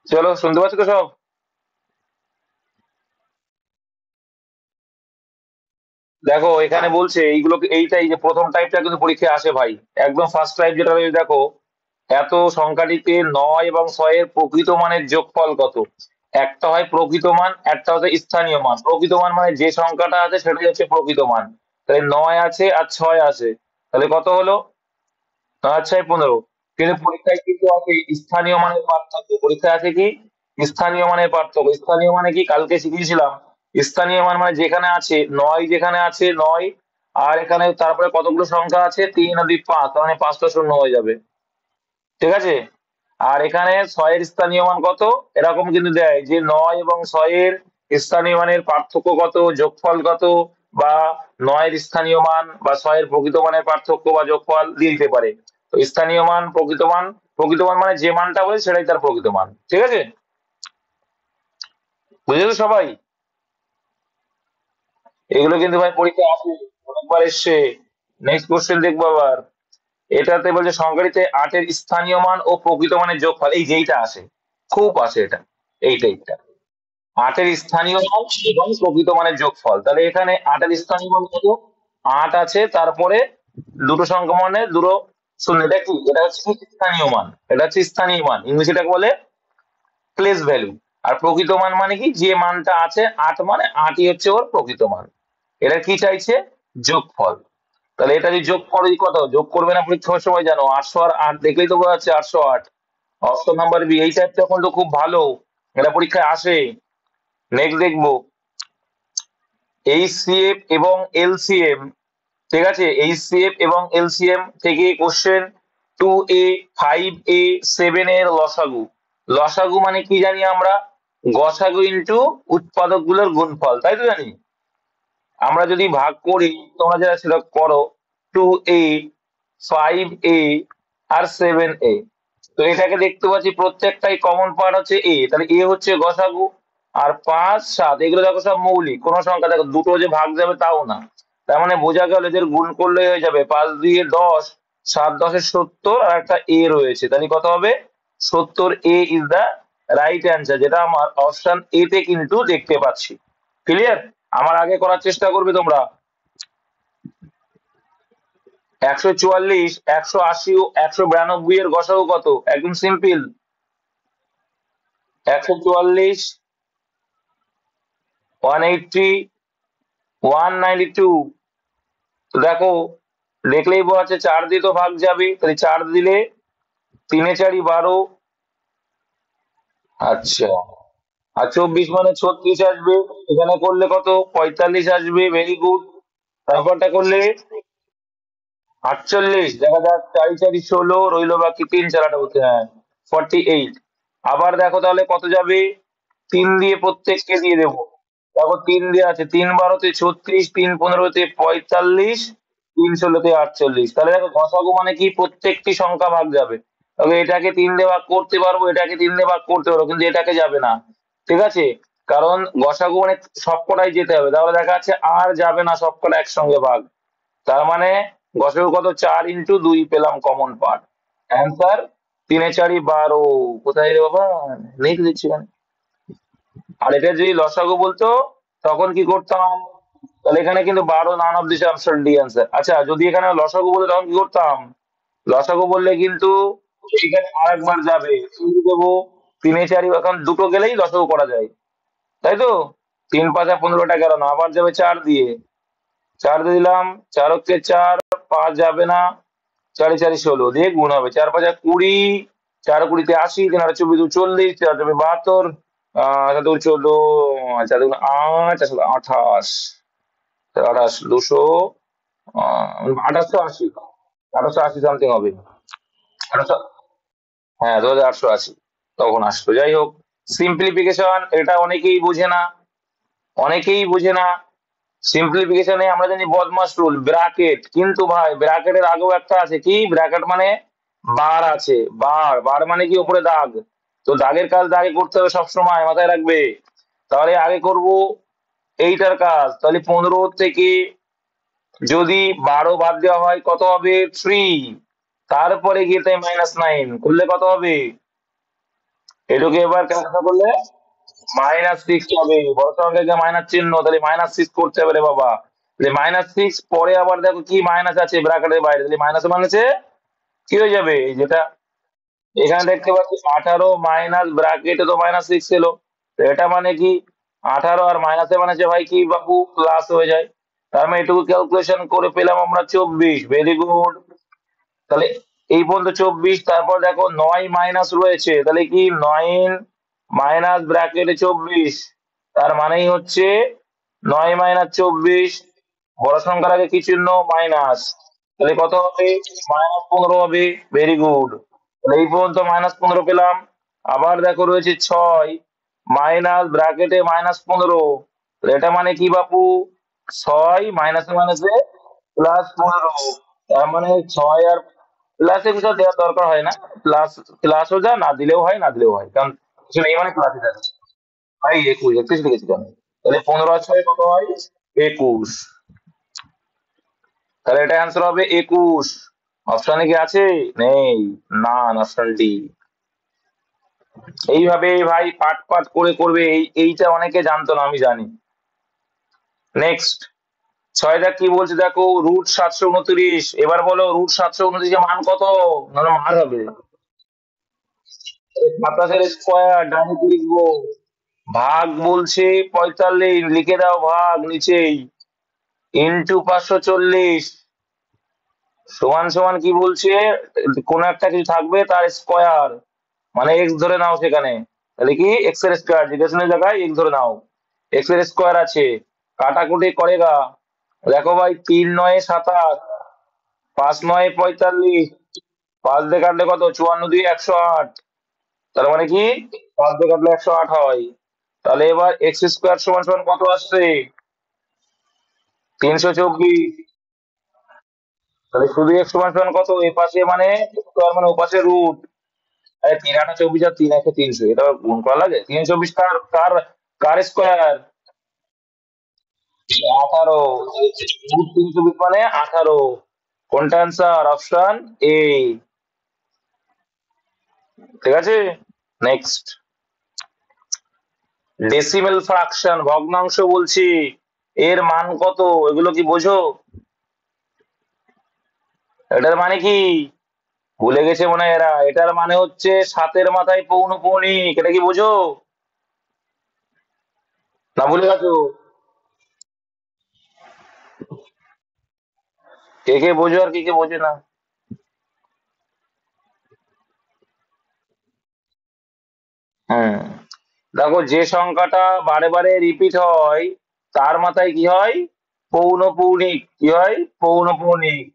চলো, শুনতে পাচ্ছ তো সব? দেখো এখানে বলছে এইগুলো, এইটাই যে প্রথম টাইপটা কিন্তু পরীক্ষায় আসে ভাই। একদম ফার্স্ট টাইপ যেটা রয়েছে দেখো, এত সংখ্যাটিতে 9 এবং 6-এর প্রকৃত মানের যোগফল কত। একটা হয় প্রকৃত মান, একটা হচ্ছে স্থানীয় মান। প্রকৃত মান মানে যে সংখ্যাটা আছে সেটাই হচ্ছে প্রকৃত মান। তাহলে 9 আছে আর 6 আছে, তাহলে কত হলো? 9 আর 6 15। কিন্তু পরীক্ষায় কিন্তু আছে স্থানীয় মানের পার্থক্য। পরীক্ষায় আছে কি? স্থানীয় মানের পার্থক্য। স্থানীয় মানে কি, কালকে শিখিয়েছিলাম। স্থানীয় মান মানে যেখানে আছে 9, যেখানে আছে 9, আর এখানে তারপরে কতগুলো সংখ্যা আছে, 3 আর 2 5, তার মানে 5টা শূন্য হয়ে যাবে। ঠিক আছে। আর এখানে 6-এর স্থানীয় মান কত, এরকম কিন্তু দেয় যে 9 এবং 6-এর স্থানীয় মানের পার্থক্য কত, যোগফল কত, বা 9-এর স্থানীয় মান বা 6-এর প্রকৃত মানের পার্থক্য বা যোগফল দিয়ে দিতে পারে। তো স্থানীয় মান, প্রকৃত মান। প্রকৃত মান মানে যে মানটা বলে সেটাই তার প্রকৃত মান। ঠিক আছে, বুঝেছো সবাই? এগুলো কিন্তু ভাই পরীক্ষা আসে, অনেকবার এসছে। নেক্সট কোশ্চেন দেখবো আবার। এটাতে বলছে সংখ্যাটিতে 8-এর স্থানীয় মান ও প্রকৃত মানের যোগফল, এই যেইটা আসে, খুব আসে এটা, এই টাইপটা। 8-এর স্থানীয় মান এবং প্রকৃত মানের যোগফল। তাহলে এখানে 8-এর স্থানীয় মান কত? 8 আছে, তারপরে দুটো সংখ্যা মানে দুটো শূন্য। এটা কি? এটা হচ্ছে স্থানীয় মান। এটা হচ্ছে স্থানীয় মান, ইংলিশে বলে প্লেস ভ্যালু। আর প্রকৃত মান মানে কি, যে মানটা আছে 8, মানে 8ই হচ্ছে ওর প্রকৃত মান। এটা কি চাইছে? যোগফল। তাহলে এটা যদি যোগ করো, কত যোগ করবে না পরীক্ষার সময় জানো? 800 আর 8 দেখলেই তো বোঝা যাচ্ছে 808। অপশন নাম্বার বি, এই টাইপটা কিন্তু খুব ভালো, এটা পরীক্ষায় আসে। নেক্সট দেখবো, এইচসিএফ এবং এলসিএম। ঠিক আছে, এইচসিএফ এবং এলসিএম থেকে কোশ্চেন 2A, 5A, 7 এর লসাগু। লসাগু মানে কি জানি আমরা? গসাগু ইন্টু উৎপাদক গুলোর গুণফল, তাই তো জানি। আমরা যদি ভাগ করি, তোমরা যারা সেটা করো, 2A, 5A আর 7A। তো এটাকে দেখতে পাচ্ছি প্রত্যেকটাই কমন পার্ট হচ্ছে এ, তাহলে এ হচ্ছে গসাগু। আর 5, 7 এগুলো দেখো সব মৌলিক, কোনো সংখ্যা দেখো দুটো যে ভাগ যাবে তাও না। তার মানে বোঝা গেল এদের গুণ করলেই হয়ে যাবে, 5 2 10, 7 10 70, আর একটা এ রয়েছে, তাহলে কত হবে? 70। এ ইজ দা রাইট অ্যান্সার, যেটা আমার অপশন এ তে কিন্তু দেখতে পাচ্ছি। ক্লিয়ার? আমার আগে করার চেষ্টা করবে তোমরা। 144, 180 ও 192 এর গসাগু কত? একদম সিম্পল। 144, 180, 192। তো দেখো, দেখলেই বোঝা যাচ্ছে 4 দিয়ে তো ভাগ যাবে, তাহলে 4 দিলে 3 4 12। আচ্ছা, আর 24 মানে 36 আসবে। এখানে করলে কত? 45 আসবে, ভেরি গুড। তারপরটা করলে 48, দেখা যাক 4 4 16, রইলো বাকি 3 4 8 হ্যাঁ, 48। আবার দেখো তাহলে কত যাবে, 3 দিয়ে প্রত্যেককে দিয়ে দেবো। দেখো 3 দিয়ে আছে, 3 12 36, 3 15 45, 3 16 48। তাহলে দেখো গসাগু মানে কি, প্রত্যেকটি সংখ্যা ভাগ যাবে। তবে এটাকে 3 দিয়ে ভাগ করতে পারবো, এটাকে 3 দিয়ে ভাগ করতে পারবো, কিন্তু এটাকে যাবে না। ঠিক আছে, কারণ গসাগু মানে সবকটাই যেতে হবে, তাহলে দেখা যাচ্ছে আর যাবে না সবকটা একসঙ্গে ভাগ। তার মানে গসাগু কত? 4 × 2 পেলাম কমন পার্ট। অ্যান্সার 3 4 12। কোথায় রে বাবা, লিখে দিচ্ছি এখানে। আর এটা যদি লসাগু বলতো তখন কি করতাম? তাহলে এখানে কিন্তু 12, none of this option D answer. আচ্ছা, যদি এখানে লসাগু বলে তখন কি করতাম? লসাগু বললে কিন্তু এখানে আরেকবার যাবে, শুরু দেবো 3 4, এখন দুটো গেলেই লসাগু করা যায়, তাই তো? 3 5 15টা গেল না, আবার যাবে 4 দিয়ে। 4 দিয়ে দিলাম, 4 হচ্ছে 4, 5 যাবে না। 4 4 16 দিয়ে গুণ হবে, 4 5 20, 4 20 80, 3 8 24 40, 4 4 72, 7 14, 4 8, 28, 28 200, 2880, 2880 সামথিং হবে। 1800, হ্যাঁ 2880 তখন আসতো। যাই হোক, সিম্পলিফিকেশন এটা অনেকেই বোঝে না, অনেকেই বোঝে না। সিম্পলিফিকেশনে আমরা জানি বদমাস রুল, ব্র্যাকেট। কিন্তু ভাই ব্র্যাকেটের আগেও একটা আছে, কি ব্র্যাকেট মানে? বার আছে, বার। বার মানে কি? উপরে দাগ। তো দাগের কাজ দাগে করতে হবে সবসময়, মাথায় রাখবে। তাহলে আগে করব এইটার কাজ। তাহলে 15 থেকে যদি 12 বাদ দেওয়া হয় কত হবে? 3। তারপরে গিয়ে তাই -9 করলে কত হবে? এটুকু এবার ক্যালকুলেট করলে -6 হবে, বড় সংখ্যাকে মাইনাস চিহ্ন, তাহলে -6 করতে হবে রে বাবা। তাহলে -6 পরে আবার দেখো কি মাইনাস আছে ব্র্যাকেটের বাইরে, তাহলে মাইনাস মাইনাসে কি হয়ে যাবে, এই যেটা এখানে দেখতে পাচ্ছি 18 মাইনাস ব্র্যাকেটে তো -6 ছিল, তো এটা মানে কি 18 আর মাইনাসে মানে যে ভাই কি বাবু প্লাস হয়ে যায়। তার মানে এটুকু ক্যালকুলেশন করে পেলাম আমরা 24, ভেরি গুড। তাহলে এই পর্যন্ত 24, তারপর দেখো 9 মাইনাস রয়েছে, তাহলে কি 9 মাইনাস ব্র্যাকেটে 24, তার মানেই হচ্ছে 9 মাইনাস 24, বড় সংখ্যার আগে কি চিহ্ন, মাইনাস, তাহলে কত হবে, -15 হবে, ভেরি গুড। তাহলে এই পর্যন্ত -15 পেলাম। আবার দেখো রয়েছে 6 মাইনাস ব্র্যাকেটে -15, এটা মানে কি বাপু, 6 মাইনাসে মাইনাসে +15, তার মানে 6 আর প্লাসের ভিতর দেওয়ার দরকার হয় না, প্লাস প্লাসও যা না দিলেও হয়, না দিলেও হয়, কারণ কিছু নেই মানে প্লাসই থাকে। ভাই 21, 31 লিখেছি কেন, তাহলে 15 আর 6 কত হয়, 21, তাহলে এটা অ্যান্সার হবে 21। অপশনে কি আছে, নেই, না, অপশন ডি। এইভাবে ভাই পাট পাট করে করবে, এইটা অনেকে জানতো না, আমি জানি। নেক্সট 6 কি বলছে দেখো, √729, এবার বলো √729 মান কত, না না, মার হবে, 27 স্কোয়ার ডানে কি লিখবো, ভাগ বলছে 45, লিখে দাও ভাগ নিচেই, ইন্টু 540, সমান সমান কি বলছে, কোন একটা কিছু থাকবে তার স্কোয়ার, মানে এক্স ধরে নাও সেখানে, তাহলে কি এক্স এর স্কোয়ার, জিজ্ঞাসনের জায়গায় এক্স ধরে নাও, এক্স এর স্কোয়ার আছে, কাটাকুটি করেগা, দেখো ভাই 3 9 27, 5 9 45, 5 দিয়ে কাটলে কত, 54 দিয়ে 108, তার মানে কি 5 দিয়ে কাটলে 108 হয়। তাহলে এবার এক্স স্কোয়ার সমান সমান কত আসছে, 324, তাহলে শুধু এক্স সমান সমান কত, এ পাশে মানে স্কোয়ার মানে ও পাশে রুট, আরে 3 8 24 আর 3 1 300, এটা গুণ করা লাগে, 324 কার কার কার স্কোয়ার, 18, রুট 320 মানে 18, কোনটা অ্যান্সার, অপশন এ, ঠিক আছে। নেক্সট ডেসিমেল ফ্রাকশন, ভগ্নাংশ বলছি, এর মান কত, এগুলো কি বোঝো, এটার মানে কি, ভুলে গেছে মনে হয় এরা, এটার মানে হচ্ছে 7-এর মাথায় পৌনঃপুনিক, এটা কি বোঝো, না ভুলে গেছো, কে কে বোঝো আর কে কে বোঝে না। হুম, দেখো যে সংখ্যাটা বারে বারে রিপিট হয় তার মাথায় কি হয়, পৌনঃপুনিক, কি হয়, পৌনঃপুনিক।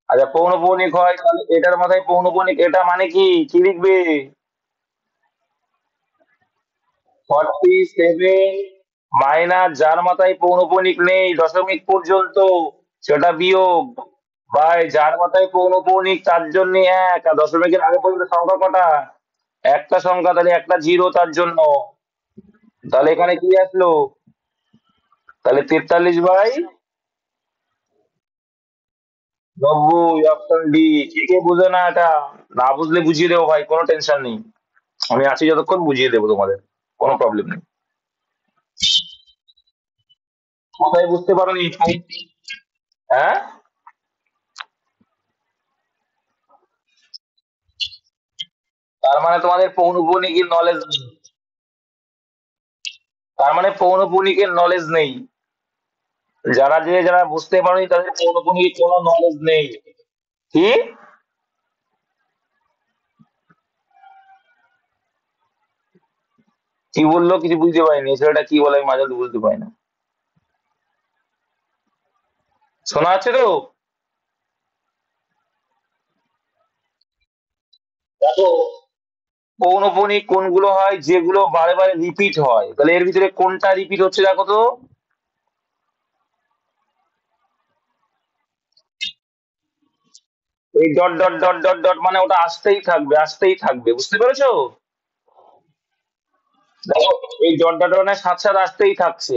আচ্ছা পৌনঃপুনিক হয়, তাহলে এটার মাথায় পৌনঃপুনিক, এটা মানে কি কি লিখবে, 47 মাইনাস যার মাথায় পৌনঃপুনিক নেই দশমিক পর্যন্ত, সেটা বিয়োগ, বাই যার মাথায় পৌনঃপুনিক তার জন্য 1, আর দশমিকের আগে পর্যন্ত সংখ্যা কটা, একটা সংখ্যা, তাহলে একটা জিরো তার জন্য, তাহলে এখানে কি আসলো, তাহলে 43/90, অপশন ডি। কে কে বুঝে না এটা, না বুঝলে বুঝিয়ে দেবো ভাই, কোনো টেনশন নেই, আমি আছি যতক্ষণ বুঝিয়ে দেবো তোমাদের, কোনো প্রবলেম নেই। কোথায় বুঝতে পারোনি, হ্যাঁ, তার মানে তোমাদের পৌনঃপুনিকের নলেজ নেই, তার মানে পৌনঃপুনিকের নলেজ নেই, যারা বুঝতে পারোনি তাদের পৌনঃপুনিকের কোনো নলেজ নেই। কি, কি বললো কিছু বুঝতে পারিনি, এই ছেলেটা কি বলে আমি মাঝে মধ্যে বুঝতে পারি না, শোনা যাচ্ছে তো, দেখো পৌনঃপুনিক কোনগুলো হয়, যেগুলো বারে বারে রিপিট হয়, তাহলে এর ভিতরে কোনটা রিপিট হচ্ছে দেখো তো, এই dot dot dot dot dot মানে ওটা আসতেই থাকবে, আসতেই থাকবে, বুঝতে পেরেছো, দেখো এই ডট ডট মানে সাত সাত আসতেই থাকছে,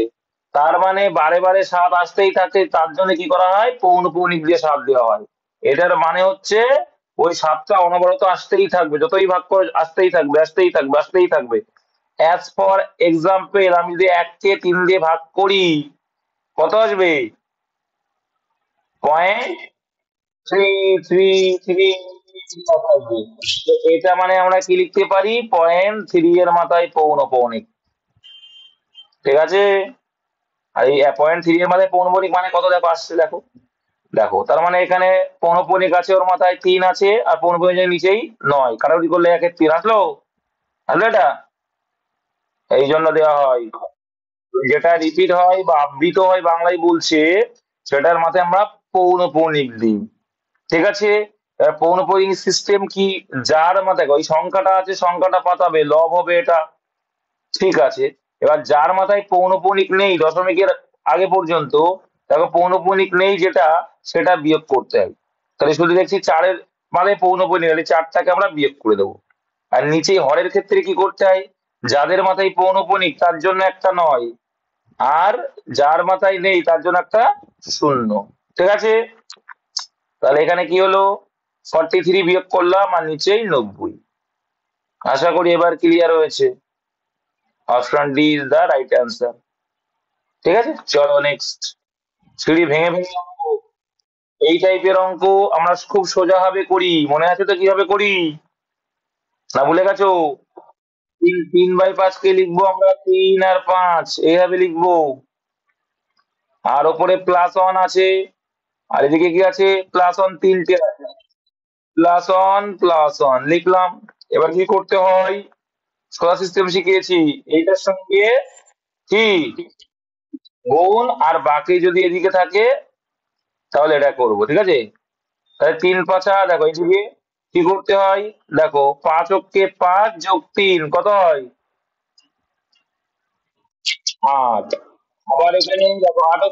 তার মানে বারে বারে সাত আসতেই থাকে, তার জন্য কি করা হয়, পৌনঃপুনিক দিয়ে সাত দেওয়া হয়, এটার মানে হচ্ছে ওই 7টা অনবরত আসতেই থাকবে, যতই ভাগ করে আসতেই থাকবে, আসতেই থাকবে, আসতেই থাকবে। অ্যাজ ফর এক্সাম্পল, আমি যদি 1 কে 3 দিয়ে ভাগ করি, কত আসবে? 0.333 আসবে। তো এটা মানে আমরা কি লিখতে পারি? 0.3 এর মাথায় পৌনঃপুনিক। ঠিক আছে? আর এই 0.3 এর মাথায় পৌনঃপুনিক মানে কত দেখো আসছে, দেখো দেখো, তার মানে এখানে পৌনঃপুনিক আছে, ওর মাথায় 3 আছে, আর পৌনঃপুনিকের নিচেই 9, কাটাকুটি করলে 1 এর 3 আসলো। আসলো এটা? এই জন্য দেওয়া হয়। যেটা রিপিট হয় বা আবৃত হয় বাংলায় বলছে, সেটার মাথায় আমরা পৌনঃপুনিক দিই। ঠিক আছে? এবার পৌনঃপুনিক সিস্টেম কি? যার মাথায় ওই সংখ্যাটা আছে, সংখ্যাটা পাতাবে, লব হবে এটা। ঠিক আছে, এবার যার মাথায় পৌনঃপুনিক নেই দশমিকের আগে পর্যন্ত, দেখো পৌনঃপুনিক নেই যেটা, সেটা বিয়োগ করতে হয়। তাহলে শুধু দেখছি 4-এর মানে পৌনঃপুনিক, তাহলে 4টাকে আমরা বিয়োগ করে দেবো। আর নিচে হরের ক্ষেত্রে কি করতে হয়? যাদের মাথায় পৌনঃপুনিক তার জন্য একটা 9, আর যার মাথায় নেই তার জন্য একটা 0। ঠিক আছে? তাহলে এখানে কি হলো? 43 বিয়োগ করলাম, আর নিচেই 90। আশা করি এবার ক্লিয়ার হয়েছে। Option D is the right answer. ঠিক আছে, চলো নেক্সট। সিঁড়ি ভেঙে ভেঙে অঙ্ক। এই টাইপের অঙ্ক আমরা খুব সোজা ভাবে করি, মনে আছে তো কিভাবে করি? না ভুলে গেছো? 3/5 কে লিখবো আমরা 3 আর 5, এইভাবে লিখবো। আর ওপরে +1 আছে, আর এদিকে কি আছে? +1 তিনটে আছে। +1 +1 লিখলাম। এবার কি করতে হয়? সোজা সিস্টেম শিখিয়েছি। এইটার সঙ্গে কি গুণ, আর বাকি যদি এদিকে থাকে তাহলে এটা করবো। ঠিক আছে? তাহলে 3 × 5 দেখো এদিকে কি করতে হয়? দেখো 5 × 5 + 3 কত হয়? 8। আবার এখানে দেখো 8 ×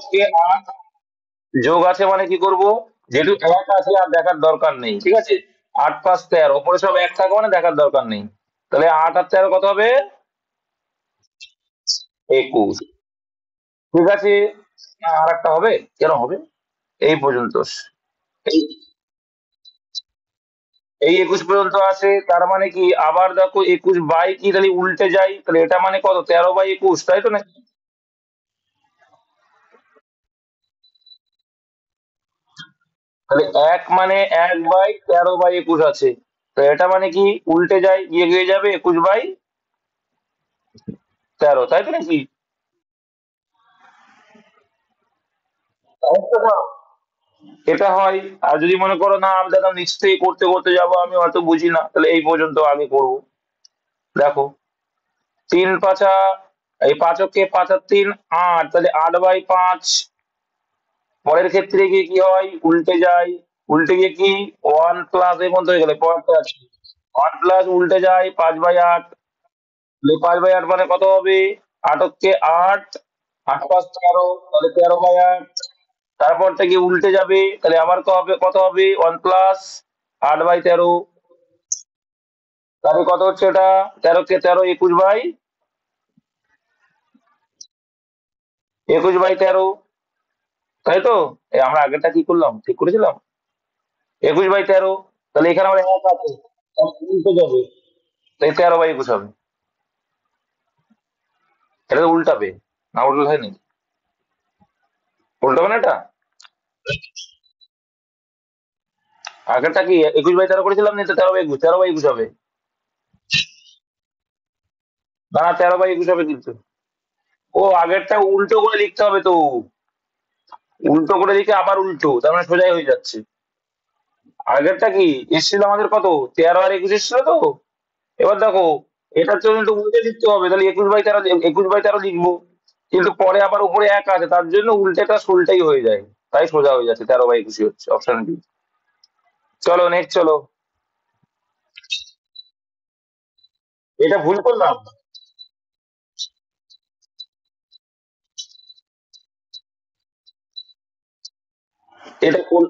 8 যোগ আছে মানে কি করব? যেহেতু 1 আছে আর দেখার দরকার নেই। ঠিক আছে? 8 × 5 = 13, ওপরে সব 1 থাকে মানে দেখার দরকার নেই। তাহলে 8 আর 13 কত হবে? 21। ঠিক আছে? আর একটা হবে? কেন হবে? এই পর্যন্ত। এই এই 21 পর্যন্ত আসে, তার মানে কি আবার দেখো 21 বাই কি, তাহলে উল্টে যাই, তাহলে এটা মানে কত? 13/21, তাই তো নাকি? তাহলে 1 মানে 1/13/21 আছে। তো এটা মানে কি উল্টে যায়, গিয়ে গিয়ে যাবে 21/13, তাই তো নাকি? তাই তো না? এটা হয়। আর যদি মনে করো না আমি দাদা নিচ থেকে করতে করতে যাবো, আমি হয়তো বুঝি না, তাহলে এই পর্যন্ত আগে করব। দেখো 3 × 5, এই 5 × 5 = 3 8, তাহলে 8/5। পরের ক্ষেত্রে গিয়ে কি হয়? উল্টে যায়। উল্টে গিয়ে কি 1 এর মধ্যে হয়ে গেলে পরেরটা আছে 1 উল্টে যায় 5/8। তাহলে 5/8 মানে কত হবে? 8 × 8 8 × 5 = 13, তাহলে 13/8। তারপরটা কি উল্টে যাবে, তাহলে আবার কত হবে 1 + 8/13। তাহলে কত হচ্ছে এটা? 13 × 13 21/13, তাই তো? আমরা আগেরটা কি করলাম, ঠিক করেছিলাম 21/13। তাহলে এখানে আমার 1 আছে, তাহলে উল্টে যাবে, তাই 13/21 হবে। এটা তো উল্টাবে, না উল্টো হয়নি? উল্টাবে না এটা? আগেরটা কি 21/13 করেছিলাম, না তো 13/21, 13/21 হবে। না 13/21 হবে কিন্তু। ও আগেরটা উল্টো করে লিখতে হবে তো। উল্টো করে লিখে আবার উল্টো, তার মানে সোজাই হয়ে যাচ্ছে। আগেরটা কি এসেছিল আমাদের কত? 13 আর 21 এসেছিল তো। এবার দেখো এটার জন্য তো উল্টে লিখতে হবে, তাহলে 21/13, 21/13 লিখবো। কিন্তু পরে আবার উপরে 1 আছে, তার জন্য উল্টেটা সোলটাই হয়ে যায়। তাই সোজা হয়ে যাচ্ছে, 13/21 হচ্ছে অপশন বি। চলো নেক্সট, চলো। এটা ভুল করলাম। এটা কোন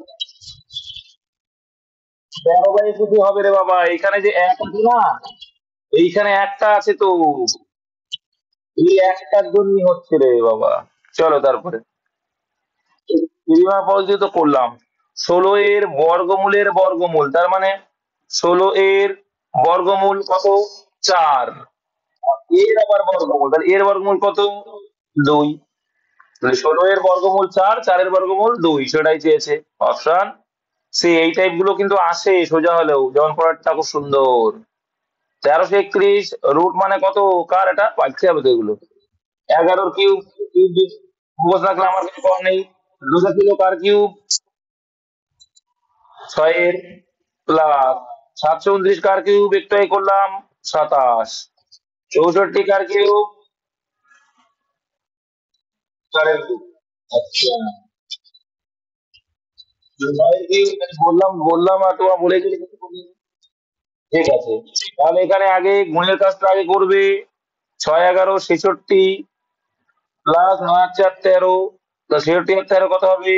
13/21 হবে রে বাবা? এখানে যে 1 আছে না, এইখানে একটা আছে তো, এই একটার জন্যই হচ্ছে রে বাবা। চলো তারপরে, পরিমাপ পদ্ধতি তো করলাম। ষোলো এর বর্গমূলের বর্গমূল, তার মানে ষোলো এর বর্গমূল কত? 4। এর আবার বর্গমূল, তাহলে এর বর্গমূল কত? 2। তাহলে 16 এর বর্গমূল 4, 4 এর বর্গমূল 2, সেটাই চেয়েছে। Option C. এই টাইপ গুলো কিন্তু আসে সোজা হলেও, যেমন পরেরটা খুব সুন্দর। 1331 রুট মানে কত? কার এটা পাইতে হবে তো এগুলো। 11 কিউব, কিউব মুখস্থ রাখলে আমার কিছু করার নেই। 2 কিলো কার কিউব, 6 এর প্লাস 729 কার কিউব, একটাই করলাম 27। 64 কার কিউব, 4 এর কিউব। আচ্ছা, নয়ের কিউব বললাম বললাম আর তোমার বলে গেলে কিছু করবে না। ঠিক আছে, তাহলে এখানে আগে গুণের কাজটা আগে করবে। 6 11 66 প্লাস 9 4 13, তো 66 আর 13 কত হবে?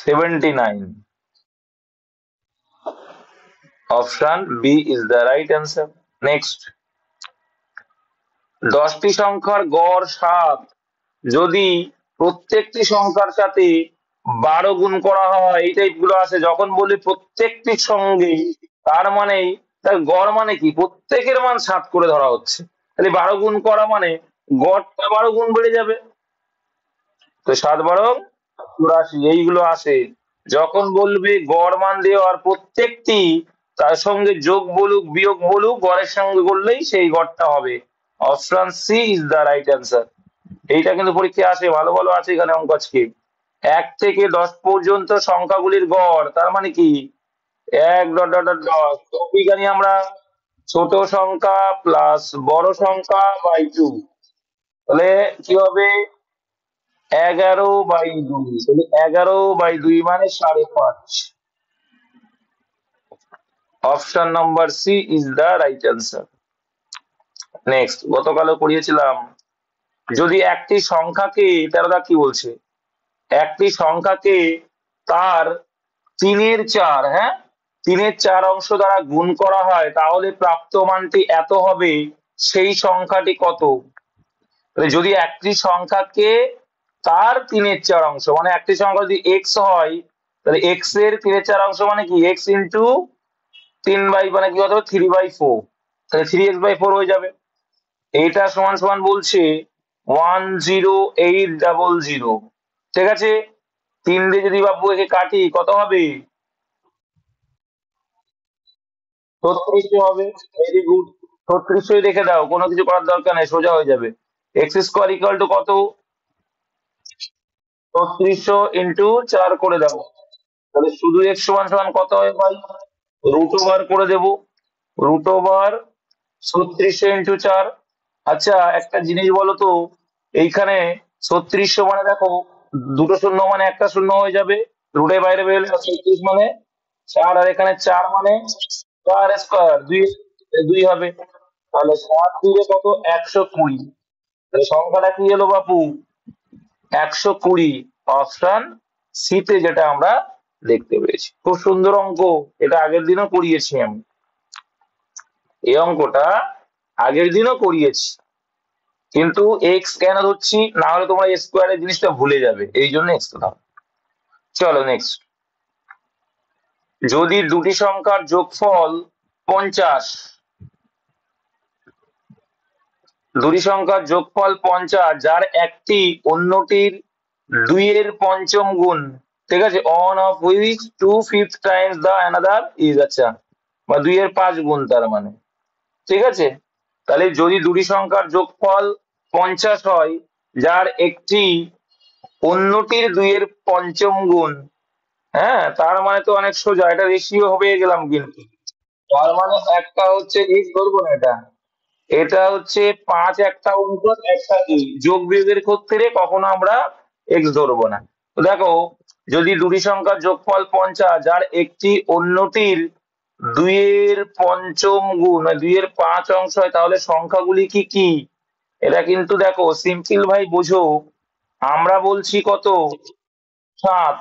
79। Option B is the right answer. Next, 10টি সংখ্যার গড় 7 যদি প্রত্যেকটি সংখ্যার সাথে 12 গুণ করা হয়, এই টাইপ গুলো আছে। যখন বলি প্রত্যেকটির সঙ্গে, তার মানে তার গড় মানে কি? প্রত্যেকের মান 7 করে ধরা হচ্ছে, তাহলে 12 গুণ করা মানে গড়টা 12 গুণ বেড়ে যাবে। তো 7 12 84, এইগুলো আসে যখন বলবে গড় মান দেওয়ার প্রত্যেকটি তার সঙ্গে যোগ বলুক বিয়োগ বলুক, গড়ের সঙ্গে করলেই সেই গড়টা হবে। Option C is the right answer. এইটা কিন্তু পরীক্ষায় আসে, ভালো ভালো আছে এখানে অঙ্ক আজকে। 1 থেকে 10 পর্যন্ত সংখ্যাগুলির গড়, তার মানে কি? 1 ... তো কি জানি আমরা? ছোট সংখ্যা প্লাস বড় সংখ্যা বাই 2, তাহলে কি হবে? 11/2, তাহলে 11/2 মানে 5.5। Option number C is the right answer. Next, গতকালও করিয়েছিলাম, যদি একটি সংখ্যাকে, তেরোটা কি বলছে, একটি সংখ্যাকে তার 3/4, হ্যাঁ, 3/4 অংশ দ্বারা গুণ করা হয়, তাহলে প্রাপ্ত মানটি এত হবে, সেই সংখ্যাটি কত? তাহলে যদি একটি সংখ্যাকে তার 3/4 অংশ, মানে একটি সংখ্যা যদি এক্স হয়, তাহলে এক্স এর 3/4 অংশ মানে কি? এক্স ইন্টু 3 বাই, মানে কি হতে হবে? 3/4, তাহলে 3x/4 হয়ে যাবে। এইটা সমান সমান বলছে 10800। ঠিক আছে, 3 দিয়ে যদি বাবু একে কাটি কত হবে? 3600 হবে। ভেরি গুড, 3600 রেখে দাও, কোনো কিছু করার দরকার নেই, সোজা হয়ে যাবে। এক্স স্কোয়ার ইকুয়াল টু কত? 3600 ইন্টু 4 করে দাও, তাহলে শুধু এক্স সমান সমান কত হয় ভাই? রুট ওভার করে দেবো, রুট ওভার 3600 ইন্টু 4। আচ্ছা, একটা জিনিস বলো তো, এইখানে 3600 মানে দেখো, দুটো শূন্য মানে একটা শূন্য হয়ে যাবে, রুটের বাইরে বেরোলে 36 মানে 4, আর এখানে 4 মানে 4 স্কোয়ার, 2 2 হবে। তাহলে 7 2 কত? 120। তাহলে সংখ্যাটা কি এলো বাপু? 120। অপশন সিতে যেটা আমরা দেখতে পেয়েছি। খুব সুন্দর অঙ্ক, এটা আগের দিনও করিয়েছি আমি। এই অঙ্কটা আগের দিনও করিয়েছি, কিন্তু এক্স কেন ধরছি, না হলে তোমরা স্কোয়ারের জিনিসটা ভুলে যাবে, এই জন্য এক্স দাও। চলো নেক্সট, যদি দুটি সংখ্যার যোগফল 50, দুটি সংখ্যার যোগফল 50, যার একটি অন্যটির 2 এর পঞ্চম গুণ, ঠিক আছে, on of which 2/5 Times the another is, আচ্ছা, বা 2 এর 5 গুণ, তার মানে, ঠিক আছে। তাহলে যদি দুটি সংখ্যার যোগফল 50 হয়, যার একটি অন্যটির 2 এর পঞ্চম গুণ, হ্যাঁ, তার মানে তো অনেক সোজা, এটা রেশিও হয়ে গেলাম কিন্তু। তার মানে একটা হচ্ছে এক্স ধরবো না, এটা এটা হচ্ছে 5 একটা অঙ্ক, একটা দুই, যোগ বিয়োগের ক্ষেত্রে কখনো আমরা এক্স ধরবো না। তো দেখো, যদি দুটি সংখ্যার যোগফল 50, যার একটি অন্যটির 2 এর পঞ্চম গুণ, 2 এর 5 অংশ হয়, তাহলে সংখ্যাগুলি কি কি? এটা কিন্তু দেখো সিম্পল ভাই, বোঝো। আমরা বলছি কত? 7,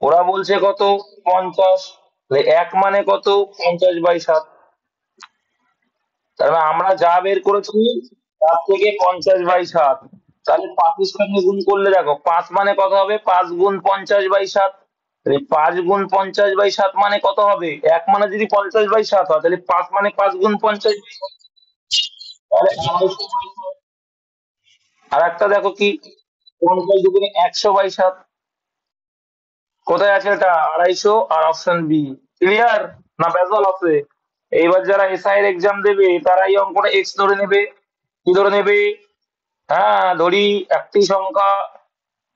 ওরা বলছে কত? 50। তাহলে এক মানে কত? 50/7। তার মানে আমরা যা বের করেছি তার থেকে 50/7, তাহলে 5 সঙ্গে গুণ করলে দেখো 5 মানে কত হবে, 5 গুণ 50/7। তাহলে 5 গুণ 50/7 মানে কত হবে, এক মানে যদি 50/7 হয় তাহলে 5 মানে 5 গুণ 50/7, তাহলে 250/7। আর একটা দেখো কি, 50 2 × 100/7, কোথায় আছে এটা, 250, আর অপশন বি। ক্লিয়ার না ভেজাল আছে? এইবার যারা এসআই এর এক্সাম দেবে তারা এই অঙ্কটা এক্স ধরে নেবে। কি ধরে নেবে? হ্যাঁ ধরি একটি সংখ্যা,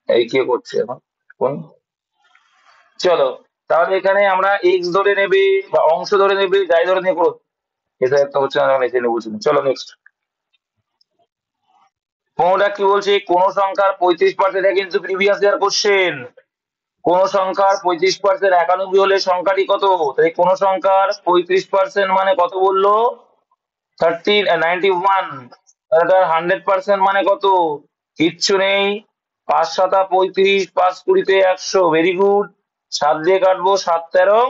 এই কে করছে এখন কোন, চলো, তাহলে এখানে আমরা এক্স ধরে নেবে বা অংশ ধরে নেবে, যাই ধরে নিয়ে করো, এসআই তো হচ্ছে না, এসে নেবো। চলো নেক্সট। কোনটা কি বলছে, কোন সংখ্যার 35%, এটা কিন্তু প্রিভিয়াস ইয়ার কোশ্চেন। কোন সংখ্যার 35% 91 হলে সংখ্যাটি কত? তাই কোন সংখ্যার 35% মানে কত বললো, 91। তার 100% মানে কত? কিচ্ছু নেই, 5 7 35, 5 20 × 100, ভেরি গুড। 7 দিয়ে কাটবো, 7 13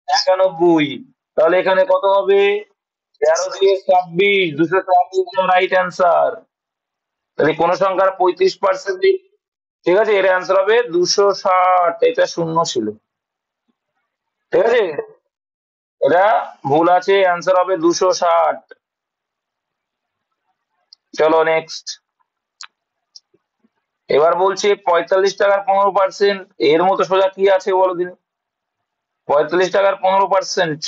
91। তাহলে এখানে কত হবে, 13 দিয়ে 26, 224 রাইট অ্যান্সার। তাহলে কোন সংখ্যার 35%, ঠিক আছে, এর অ্যান্সার হবে 260, এটা শূন্য ছিল। ঠিক আছে, এটা ভুল আছে, অ্যান্সার হবে 260। চলো নেক্সট। এবার বলছে 45 টাকার 15%, এর মতো সোজা কি আছে বলো দিন। 45 টাকার 15%,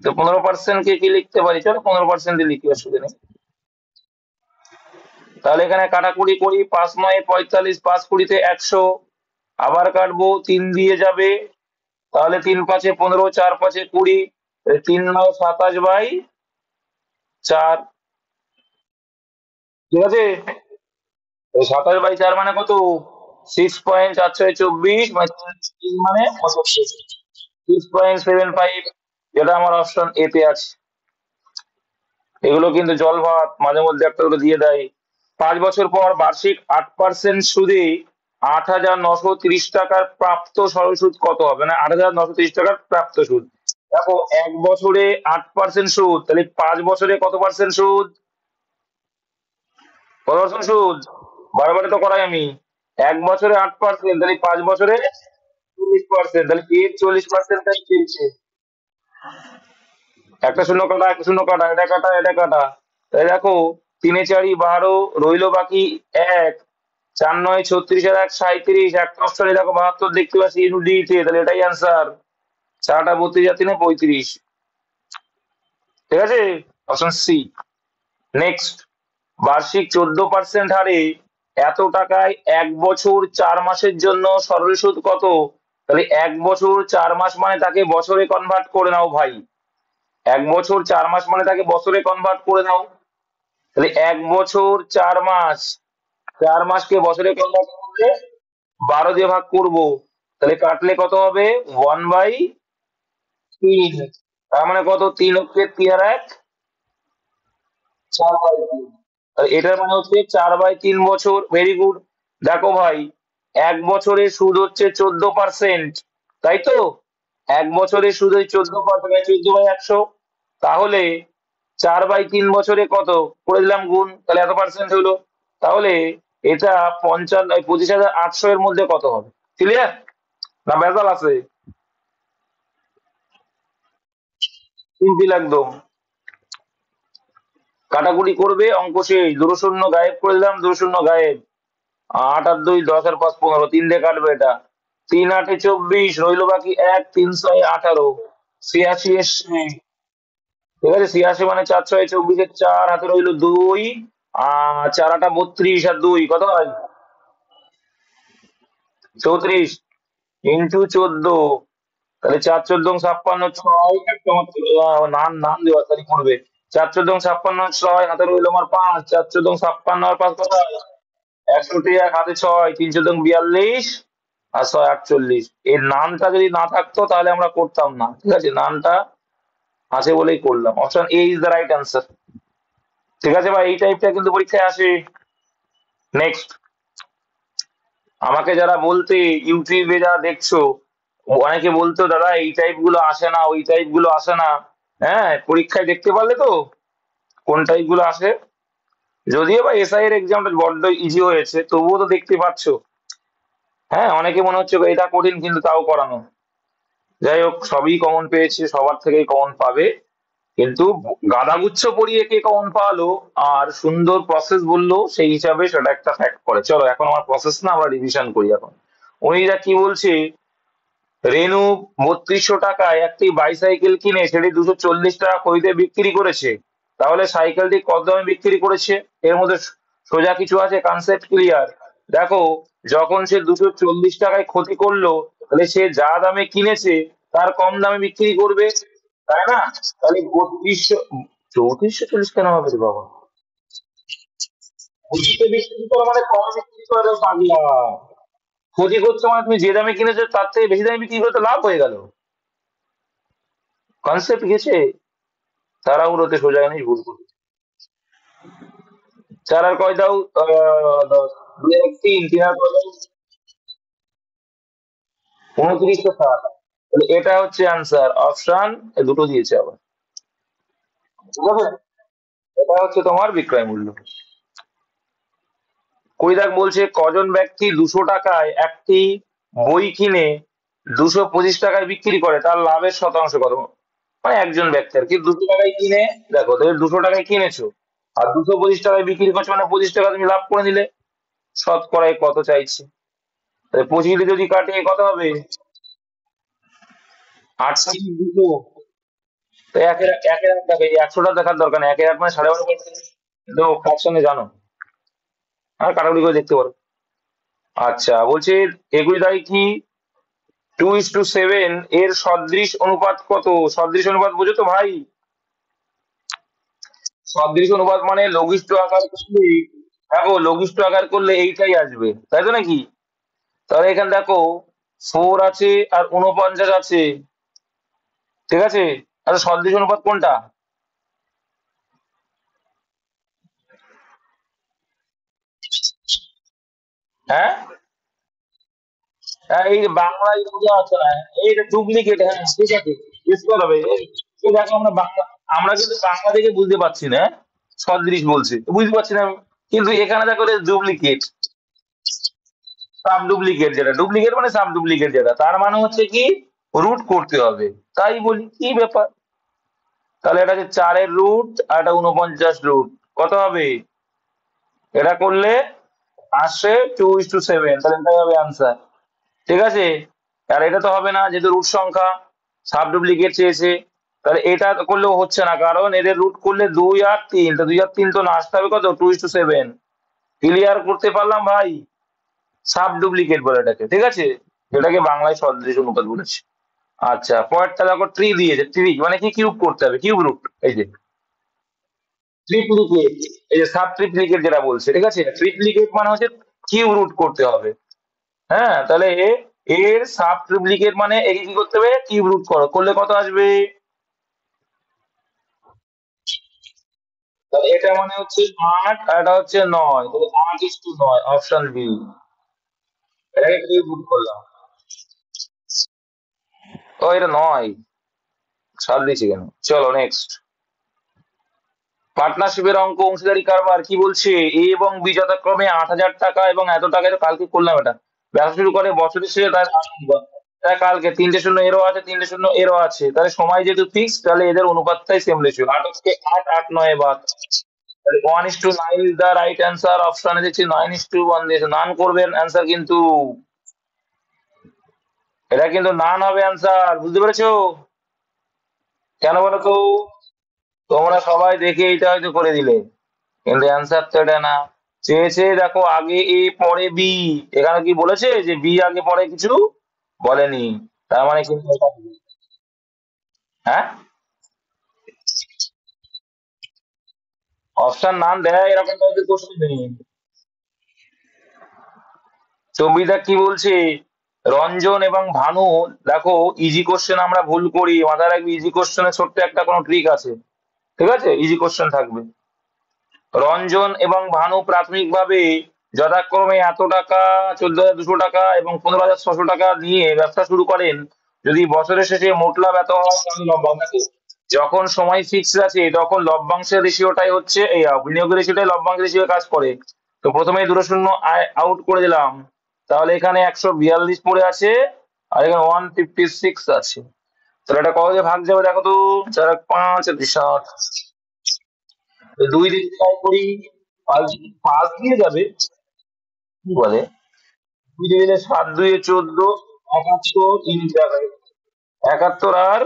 তো 15% কে কি লিখতে পারি, চলো 15% দিয়ে লিখি, অসুবিধা নেই। তাহলে এখানে কাটাকুটি করি, 5 9 45, 5 20 তে 100, আবার কাটবো, 3 দিয়ে যাবে, তাহলে 3 5 15, 4 5 20, 3 9 27/4। ঠিক আছে, 27/4 মানে কত, 6.4 6 24, মানে 6.75, যেটা আমার অপশন এ তে আছে। এগুলো কিন্তু জল ভাত, মাঝে মধ্যে একটা করে দিয়ে দেয়। 5 বছর পর বার্ষিক 8% সুদে 8,930 টাকার প্রাপ্ত সরল সুদ কত হবে, মানে 8,930 টাকার প্রাপ্ত সুদ। দেখো 1 বছরে 8% সুদ, তাহলে 5 বছরে কত পার্সেন্ট সুদ, কত পার্সেন্ট সুদ, বারবারে তো করাই আমি। 1 বছরে 8%, তাহলে 5 বছরে 40%, তাহলে এর 40%টাই চেয়েছে। একটা শূন্য কাটা, একটা শূন্য কাটা, এটা কাটা, এটা কাটা, তাই দেখো 3 4 12, রইলো বাকি 1, 4 9 36, আর 1 37, একটা অপশনে দেখো 72 দেখতে পাচ্ছি ডি তে, তাহলে এটাই আনসার। 4টা 32 আর 3 35। ঠিক আছে, অপশন সি। নেক্সট, বার্ষিক 14% হারে এত টাকায় 1 বছর 4 মাসের জন্য সরল সুদ কত? তাহলে 1 বছর 4 মাস মানে তাকে বছরে কনভার্ট করে নাও ভাই। 1 বছর 4 মাস মানে তাকে বছরে কনভার্ট করে নাও। তাহলে 1 বছর 4 মাস, 4 মাসকে বছরে কনভার্ট করলে 12 দিয়ে ভাগ করব, তাহলে কাটলে কত হবে, 1/3। তার মানে কত, 3 অক্ষে 3 আর 1 4/3। এটার মানে হচ্ছে 4/3 বছর, ভেরি গুড। দেখো ভাই, 1 বছরের সুদ হচ্ছে 14%, তাই তো, 1 বছরের সুদ ওই 14%, 14/100। তাহলে 4/3 বছরে কত করে দিলাম গুণ, তাহলে এত পার্সেন্ট হলো। তাহলে এটা 25,800 এর মধ্যে কত হবে? ক্লিয়ার না ভেজাল আছে? সিম্পল একদম, কাটাকুটি করবে, অঙ্ক শেষ, দুটো শূন্য গায়েব করে দিলাম, দুটো শূন্য গায়েব। 8 আর 2 10 আর 5 15, 3 দিয়ে কাটবে এটা, 3 8 24, রইলো বাকি 1, 3 6 18, 86 এসছে। ঠিক আছে, 86 মানে 4 6 24, 4 হাতে রইলো 2, আর 4 8 32, আর 2 কত হয়, 34 ইন্টু 14, তাহলে 4 14 56, 6 একটা মাত্র, নাম নাম দেওয়া তারিখ পড়বে। 4 14 56, 6 হাতে রইলো আমার 5, 4 14 56 আর 5 কত হয়, 61, এক হাতে 6, 3 14 42, আর 6 48। এর নামটা যদি না থাকতো তাহলে আমরা করতাম না, ঠিক আছে, নামটা আছে বলেই করলাম। Option A is the right answer. ঠিক আছে ভাই, এই টাইপটা কিন্তু পরীক্ষায় আসে। নেক্সট, আমাকে যারা বলতে, ইউটিউবে যারা দেখছো, অনেকে বলতো দাদা এই টাইপ গুলো আসে না, ওই টাইপ গুলো আসে না। হ্যাঁ, পরীক্ষায় দেখতে পারলে তো কোন টাইপ গুলো আসে। যদিও বা এসআই এর এক্সামটা বড্ড ইজি হয়েছে, তবুও তো দেখতে পাচ্ছ। হ্যাঁ, অনেকে মনে হচ্ছে এটা কঠিন, কিন্তু তাও করানো। যাই হোক, সবই কমন পেয়েছে, সবার থেকেই কমন পাবে। কিন্তু গাদাগুচ্ছ পড়িয়ে কে কমন পালো আর সুন্দর প্রসেস বললো, সেই হিসাবে সেটা একটা ফ্যাক্ট করে। চলো এখন আমার প্রসেস না, আমরা রিভিশন করি এখন। উনি যা কি বলছে, রেনু ৩২০০ টাকায় একটি বাইসাইকেল কিনে সেটি ২৪০ টাকা খরিদে বিক্রি করেছে। তাহলে সাইকেলটি কত দামে বিক্রি করেছে? এর মধ্যে সোজা কিছু আছে, কনসেপ্ট ক্লিয়ার। দেখো, যখন সে ২৪০ টাকায় ক্ষতি করলো, তাহলে সে যা দামে কিনেছে তার কম দামে বিক্রি করবে, তাই না? তাহলে ৩২০০, ৩৪৪০ কেন হবে রে বাবা? ক্ষতিতে বিক্রি করা মানে কম বিক্রি করা রে পাগলা। ক্ষতি করছো মানে তুমি যে দামে কিনেছো তার থেকে বেশি দামে বিক্রি করতে লাভ হয়ে গেল। কনসেপ্ট গেছে, তাড়াহুড়োতে সোজা জিনিস ভুল করছে। চার আর কয় দাও? দশ। দুই আর এক তিন, তিন আর কয় দাও? ২৯০৬। তাহলে এটা হচ্ছে আনসার অপশন, দুটো দিয়েছে আবার। ঠিক আছে, এটা হচ্ছে তোমার বিক্রয় মূল্য। কৈরাক বলছে কজন ব্যক্তি ২০০ টাকায় একটি বই কিনে ২২৫ টাকায় বিক্রি করে, তার লাভের শতাংশ কত? মানে একজন ব্যক্তি আর কি ২০০ টাকায় কিনে, দেখো তুমি ২০০ টাকায় কিনেছো আর ২২৫ টাকায় বিক্রি করছো, মানে 25 টাকা তুমি লাভ করে নিলে। শতকরায় কত চাইছে? তাহলে 25 দিয়ে যদি কাটে কত হবে? ৮ দুটো। তো একের একের আট দেখো, এই ১০০টা দেখার দরকার নেই, একের আট মানে 12.5%। কিন্তু ফ্র্যাকশনে জানো, আর কাটাকুটি করে দেখতে পারো। আচ্ছা, বলছে এগুলি দ্বারা কি 2:7 এর সদৃশ অনুপাত কত? সদৃশ অনুপাত বুঝো তো ভাই? সদৃশ অনুপাত মানে লঘিষ্ঠ আকার করলে, দেখো লঘিষ্ঠ আকার করলে এইটাই আসবে, তাই তো নাকি? তাহলে এখানে দেখো 4 আছে আর 49 আছে, ঠিক আছে? আচ্ছা, সদৃশ অনুপাত কোনটা? হ্যাঁ, হ্যাঁ, এই যে বাংলায় বোঝা আছে না, এই ডুপ্লিকেট, হ্যাঁ ঠিক আছে, বুঝতে হবে। এই দেখো, আমরা বাংলা, আমরা কিন্তু বাংলা থেকে বুঝতে পারছি না, হ্যাঁ? সদৃশ বলছে, বুঝতে পারছি না আমি। কিন্তু এখানে দেখো ডুপ্লিকেট, সাব ডুপ্লিকেট, যেটা ডুপ্লিকেট মানে সাব ডুপ্লিকেট, যেটা তার মানে হচ্ছে কি রুট করতে হবে। তাই বলি কি ব্যাপার। তাহলে এটা হচ্ছে 4-এর রুট আর এটা 49 রুট, কত হবে? এটা করলে আসে 2:7, তাহলে এটাই হবে আনসার। ঠিক আছে, আর এটা তো হবে না যেহেতু রুট সংখ্যা, সাব ডুপ্লিকেট চেয়েছে। তাহলে এটা তো করলেও হচ্ছে না, কারণ এদের রুট করলে 2 আর 3, তো 2 আর 3 তো না, আসতে হবে কত? 2:7। ক্লিয়ার করতে পারলাম ভাই? সাব ডুপ্লিকেট বলে এটাকে, ঠিক আছে, যেটাকে বাংলায় সদৃশ অনুপাত বলেছে। আচ্ছা, পরেরটা দেখো, ট্রি দিয়েছে, ট্রি মানে কি কিউব করতে হবে, কিউব রুট। এই যে ট্রিপ্লিকেট, এই যে সাব ট্রিপ্লিকেট যেটা বলছে, ঠিক আছে, ট্রিপ্লিকেট মানে হচ্ছে কিউব রুট করতে হবে। হ্যাঁ, তাহলে এর সাব ট্রিপ্লিকেট মানে একে কি করতে হবে? কিউব রুট করো, করলে কত আসবে? তাহলে এটা মানে হচ্ছে 8 আর এটা হচ্ছে 9, তাহলে 8:9, অপশন বি। এটাকে কিউব রুট করলাম। ও, এটা 9, সাত দিয়েছি কেন? চলো নেক্সট। পার্টনারশিপের অঙ্ক, অংশীদারি কারবার কি বলছে? এ এবং বি যথাক্রমে ৮০০০ টাকা এবং এত টাকা, এটা কালকে করলাম এটা। ব্যবসা শুরু করে বছরের শেষে তার তাই কালকে 3টে শূন্য এরও আছে, 3টে শূন্য এরও আছে, তাহলে সময় যেহেতু ফিক্স, তাহলে এদের অনুপাতটাই সেম রেশিও, 8 8 9 বাদ। তাহলে 1:9 ইজ দা রাইট অ্যান্সার। অপশনে দেখছি 9:1 দিয়েছে, নান করবেন অ্যান্সার কিন্তু। এটা কিন্তু নান হবে অ্যান্সার, বুঝতে পেরেছো? কেন বলো তো? তোমরা সবাই দেখে এটা হয়তো করে দিলে, কিন্তু অ্যান্সার তো এটা না। চেয়েছে দেখো আগে এ পরে বি, এখানে কি বলেছে যে বি আগে পরে কিছু বলেনি, তার মানে কিন্তু এটা ভুল। হ্যাঁ, অপশন নাম দেয় এরকম টাইপের কোশ্চেন নেই। সবিতা কি বলছে? রঞ্জন এবং ভানু, দেখো ইজি কোশ্চেন আমরা ভুল করি, মাথায় রাখবি ইজি কোশ্চেনের ছোট্ট একটা কোনো ট্রিক আছে, ঠিক আছে, ইজি কোশ্চেন থাকবে। রঞ্জন এবং ভানু প্রাথমিকভাবে যথাক্রমে এত টাকা, 14,200 টাকা এবং 15,600 টাকা নিয়ে ব্যবসা শুরু করেন। যদি বছরের শেষে মোট লাভ এত হয়, তাহলে লম্বা থাকে। যখন সময় ফিক্স আছে তখন লভ্যাংশের রেশিওটাই হচ্ছে এই বিনিয়োগের রেশিওটাই লভ্যাংশের রেশিও কাজ করে। তো প্রথমেই দুটো শূন্য আউট করে দিলাম, তাহলে এখানে 142 পড়ে আছে আর এখানে 156 আছে। তাহলে এটা কত দিয়ে ভাগ যাবে দেখো তো, 4 5 7, দুই দিকে ট্রাই করি, পাঁচ পাঁচ দিয়ে যাবে, কি বলে, দুই দিকে 7 2 14, 71 তিন জায়গায় 71 আর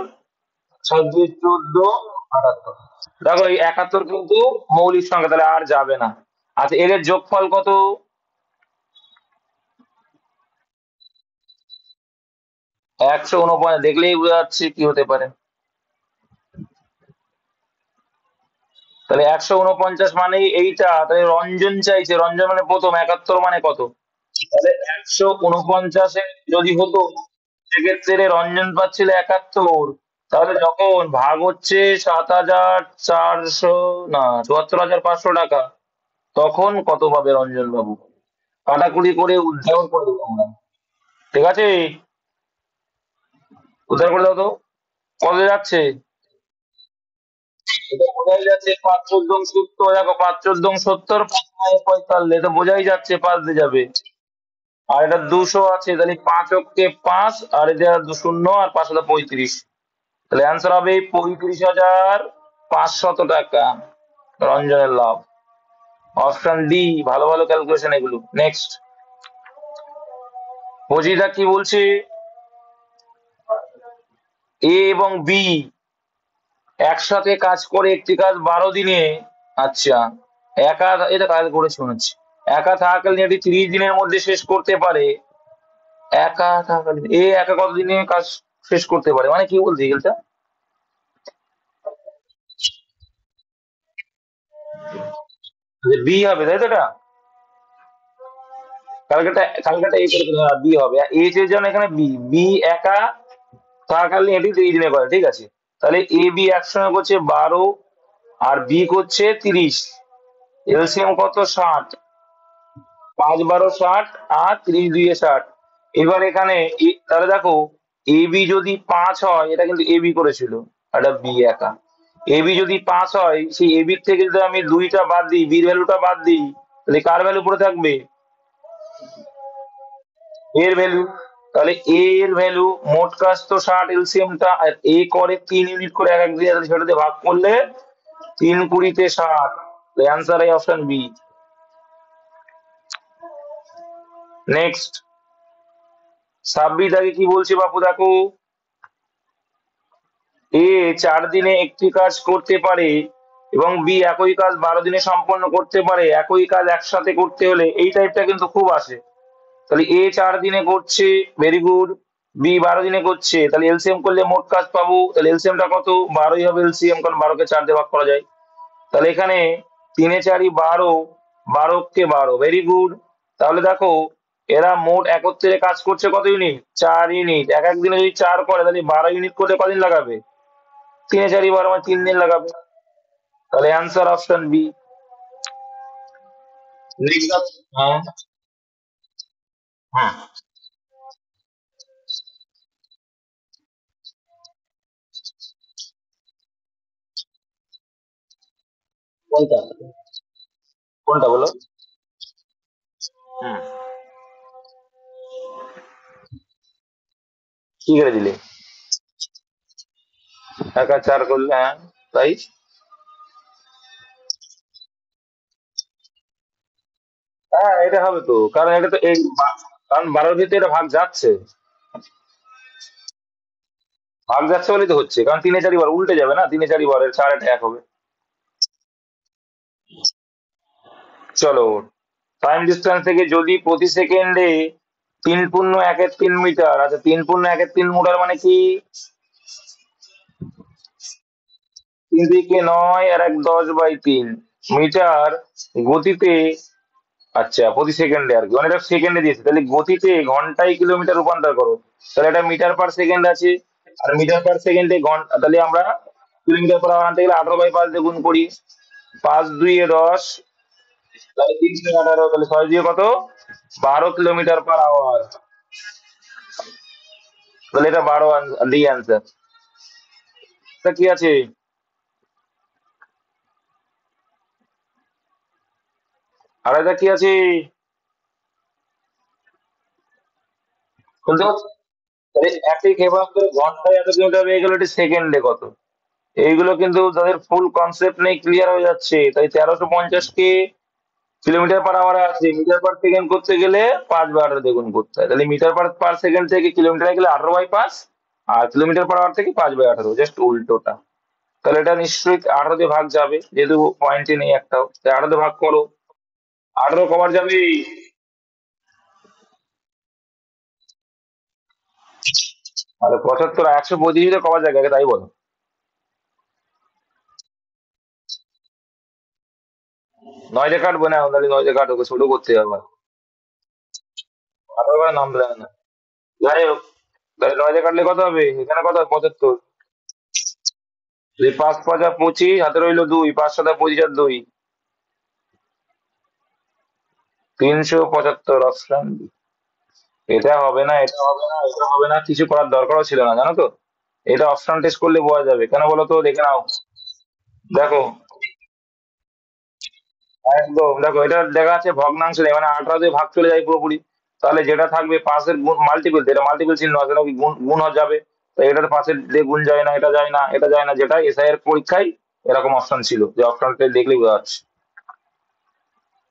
7 2 14, 78। দেখো এই 71 কিন্তু মৌলিক সংখ্যা, তাহলে আর যাবে না। আচ্ছা এদের যোগফল কত? 149, দেখলেই বোঝা যাচ্ছে কি হতে পারে। তাহলে 149 মানে এইটা, তাহলে রঞ্জন চাইছে, রঞ্জন মানে প্রথম, 71 মানে কত? তাহলে 149 যদি হতো সেক্ষেত্রে রঞ্জন পাচ্ছিল 71, তাহলে যখন ভাগ হচ্ছে 7,400, না 74,500 টাকা, তখন কত পাবে রঞ্জন বাবু? কাটাকুটি করে উদ্ধার করে দেবো আমরা, ঠিক আছে? উদ্ধার করে দাও তো, কত যাচ্ছে? এটা বোঝাই যাচ্ছে 5 14 70, দেখো 5 14 70, 5 9 45, এটা বোঝাই যাচ্ছে 5 দিয়ে যাবে। আর এটা 200 আছে, তাহলে 5 অক্ষে 5, আর এটা শূন্য, আর 5 হলো 35। তাহলে অ্যান্সার হবে 35,500 টাকা রঞ্জনের লাভ। অপশন ডি, ভালো ভালো ক্যালকুলেশন এগুলো। নেক্সট, ফজিদা কি বলছে? এ এবং বি একসাথে কাজ করে একটি কাজ 12 দিনে, আচ্ছা, একা, এটা কাজ করে শোনাচ্ছি, একা থাকাকালীন এটি 30 দিনের মধ্যে শেষ করতে পারে। একা থাকাকালীন এ একা কতদিনে কাজ শেষ করতে পারে, মানে কি বলতে গেলটা? বি হবে, তাই তো? এটা কালকাটা এ করে দিলে বি হবে, এ এর জন্য এখানে বি, বি একা থাকাকালীন এটি 30 দিনে করে, ঠিক আছে। তাহলে এ বি একসঙ্গে করছে 12, আর বি করছে 30, এলসিএম কত? 60, 5 12 60, আর 30 2 60। এবার এখানে তাহলে দেখো, এ বি যদি 5 হয়, এটা কিন্তু এ বি করেছিল, এটা বি একা। এ বি যদি 5 হয়, সেই এ বি থেকে যদি আমি 2টা বাদ দিই, বির ভ্যালুটা বাদ দিই, তাহলে কার ভ্যালু পড়ে থাকবে? এর ভ্যালু। তাহলে এ এর ভ্যালু, মোট কাজ তো 60, এলসিএমটা, আর এ করে 3 ইউনিট করে এক এক দিয়ে, তাহলে সেটা দিয়ে ভাগ করলে 3 20 60। অ্যান্সার এই অপশন বি। নেক্সট, সাব্বির আগে কি বলছে বাপু দেখো, এ 4 দিনে একটি কাজ করতে পারে এবং বি একই কাজ 12 দিনে সম্পন্ন করতে পারে। একই কাজ একসাথে করতে হলে এই টাইপটা কিন্তু খুব আসে। তাহলে এ 4 দিনে করছে, ভেরি গুড। বি 12 দিনে করছে, তাহলে এলসিএম করলে মোট কাজ পাবো, তাহলে এলসিএমটা কত? 12ই হবে এলসিএম, কারণ 12কে 4 দিয়ে ভাগ করা যায়। তাহলে এখানে 3 4 12, 12কে 12, ভেরি গুড। তাহলে দেখো এরা মোট একত্রে কাজ করছে কত ইউনিট? 4 ইউনিট। এক এক দিনে যদি 4 করে, তাহলে 12 ইউনিট করতে কদিন লাগাবে? 3 4 12 মানে 3 দিন লাগাবে। তাহলে অ্যান্সার অপশন বি। হ্যাঁ, হ্যাঁ, কোনটা? কোনটা বলো? হুম, কি করে দিলে? একা 4 করলে, হ্যাঁ, তাই। হ্যাঁ, এটা হবে তো, কারণ এটা তো এই কারণ 12-র ভিতরে এটা ভাগ যাচ্ছে, ভাগ যাচ্ছে বলেই তো হচ্ছে, কারণ 3 4 বার উল্টে যাবে না, 3 4 বারের 4 এটা 1 হবে। চলো, টাইম ডিস্টেন্স থেকে যদি প্রতি সেকেন্ডে 3.1 3 মিটার, আচ্ছা 3.1 3 মিটার মানে কি? 3 × 9 = 10/3 মিটার গতিতে, আচ্ছা প্রতি সেকেন্ডে আর কি, মানে এটা সেকেন্ডে দিয়েছে, তাহলে গতিতে ঘন্টায় কিলোমিটার রূপান্তর করো। তাহলে এটা মিটার পার সেকেন্ড আছে, আর মিটার পার সেকেন্ডে ঘন্টা, তাহলে আমরা কিলোমিটার পার আওয়ার আনতে গেলে 18/5 দিয়ে গুণ করি, 5 2 এ 10, তাহলে 3 18, তাহলে 6 দিয়ে কত? 12 কিলোমিটার পার আওয়ার। তাহলে এটা 12 ডি অ্যান্সার। কি আছে? আড়াইটা কি আছে? শুনতে পাচ্ছ? তাহলে একই ক্ষেপণাস্ত্র ঘন্টায় এত কিলোমিটার হয়ে গেল, এটি সেকেন্ডে কত? এইগুলো কিন্তু তাদের ফুল কনসেপ্ট নেই, ক্লিয়ার হয়ে যাচ্ছে। তাই 1350 কে কিলোমিটার পার আওয়ারে আছে, মিটার পার সেকেন্ড করতে গেলে 5/18 দ্বিগুণ করতে হয়। তাহলে মিটার পার পার সেকেন্ড থেকে কিলোমিটারে গেলে 18/5, আর কিলোমিটার পার আওয়ার থেকে 5/18, জাস্ট উল্টোটা। তাহলে এটা নিশ্চয়ই 18 দিয়ে ভাগ যাবে, যেহেতু পয়েন্টে নেই একটাও, তাই 18 দিয়ে ভাগ করো। 18 কবার যাবে? আরে 75, 125 কবার যাবে আগে তাই বলো। 9 দিয়ে কাটবো না, তাহলে 9 দিয়ে কাটো, ছোট করতে হবে আবার। 18 করে নাম দেয় না। যাই হোক, তাহলে 9 দিয়ে কাটলে কত হবে? এখানে কত হবে? 75। এই 5 5 25, হাতে রইলো 2, 5 7 25 আর 2, 375 অপশন। এটা হবে না, এটা হবে না, এটা হবে না, কিছু করার দরকারও ছিল না, জানো তো। এটা অপশন টেস্ট করলে বোঝা যাবে, কেন বলো তো, দেখে নাও। দেখো, একদম দেখো, এটা দেখা আছে ভগ্নাংশ নেই, মানে 18 দিয়ে ভাগ চলে যায় পুরোপুরি। তাহলে যেটা থাকবে পাশের গুণ মাল্টিপল, এটা মাল্টিপল চিহ্ন আছে, সেটা কি গুণ গুণ হয়ে যাবে। তো এটার পাশের দিয়ে গুণ যায় না, এটা যায় না, এটা যায় না, যেটা এসআই এর পরীক্ষায় এরকম অপশন ছিল, যে অপশনটা দেখলেই বোঝা যাচ্ছে।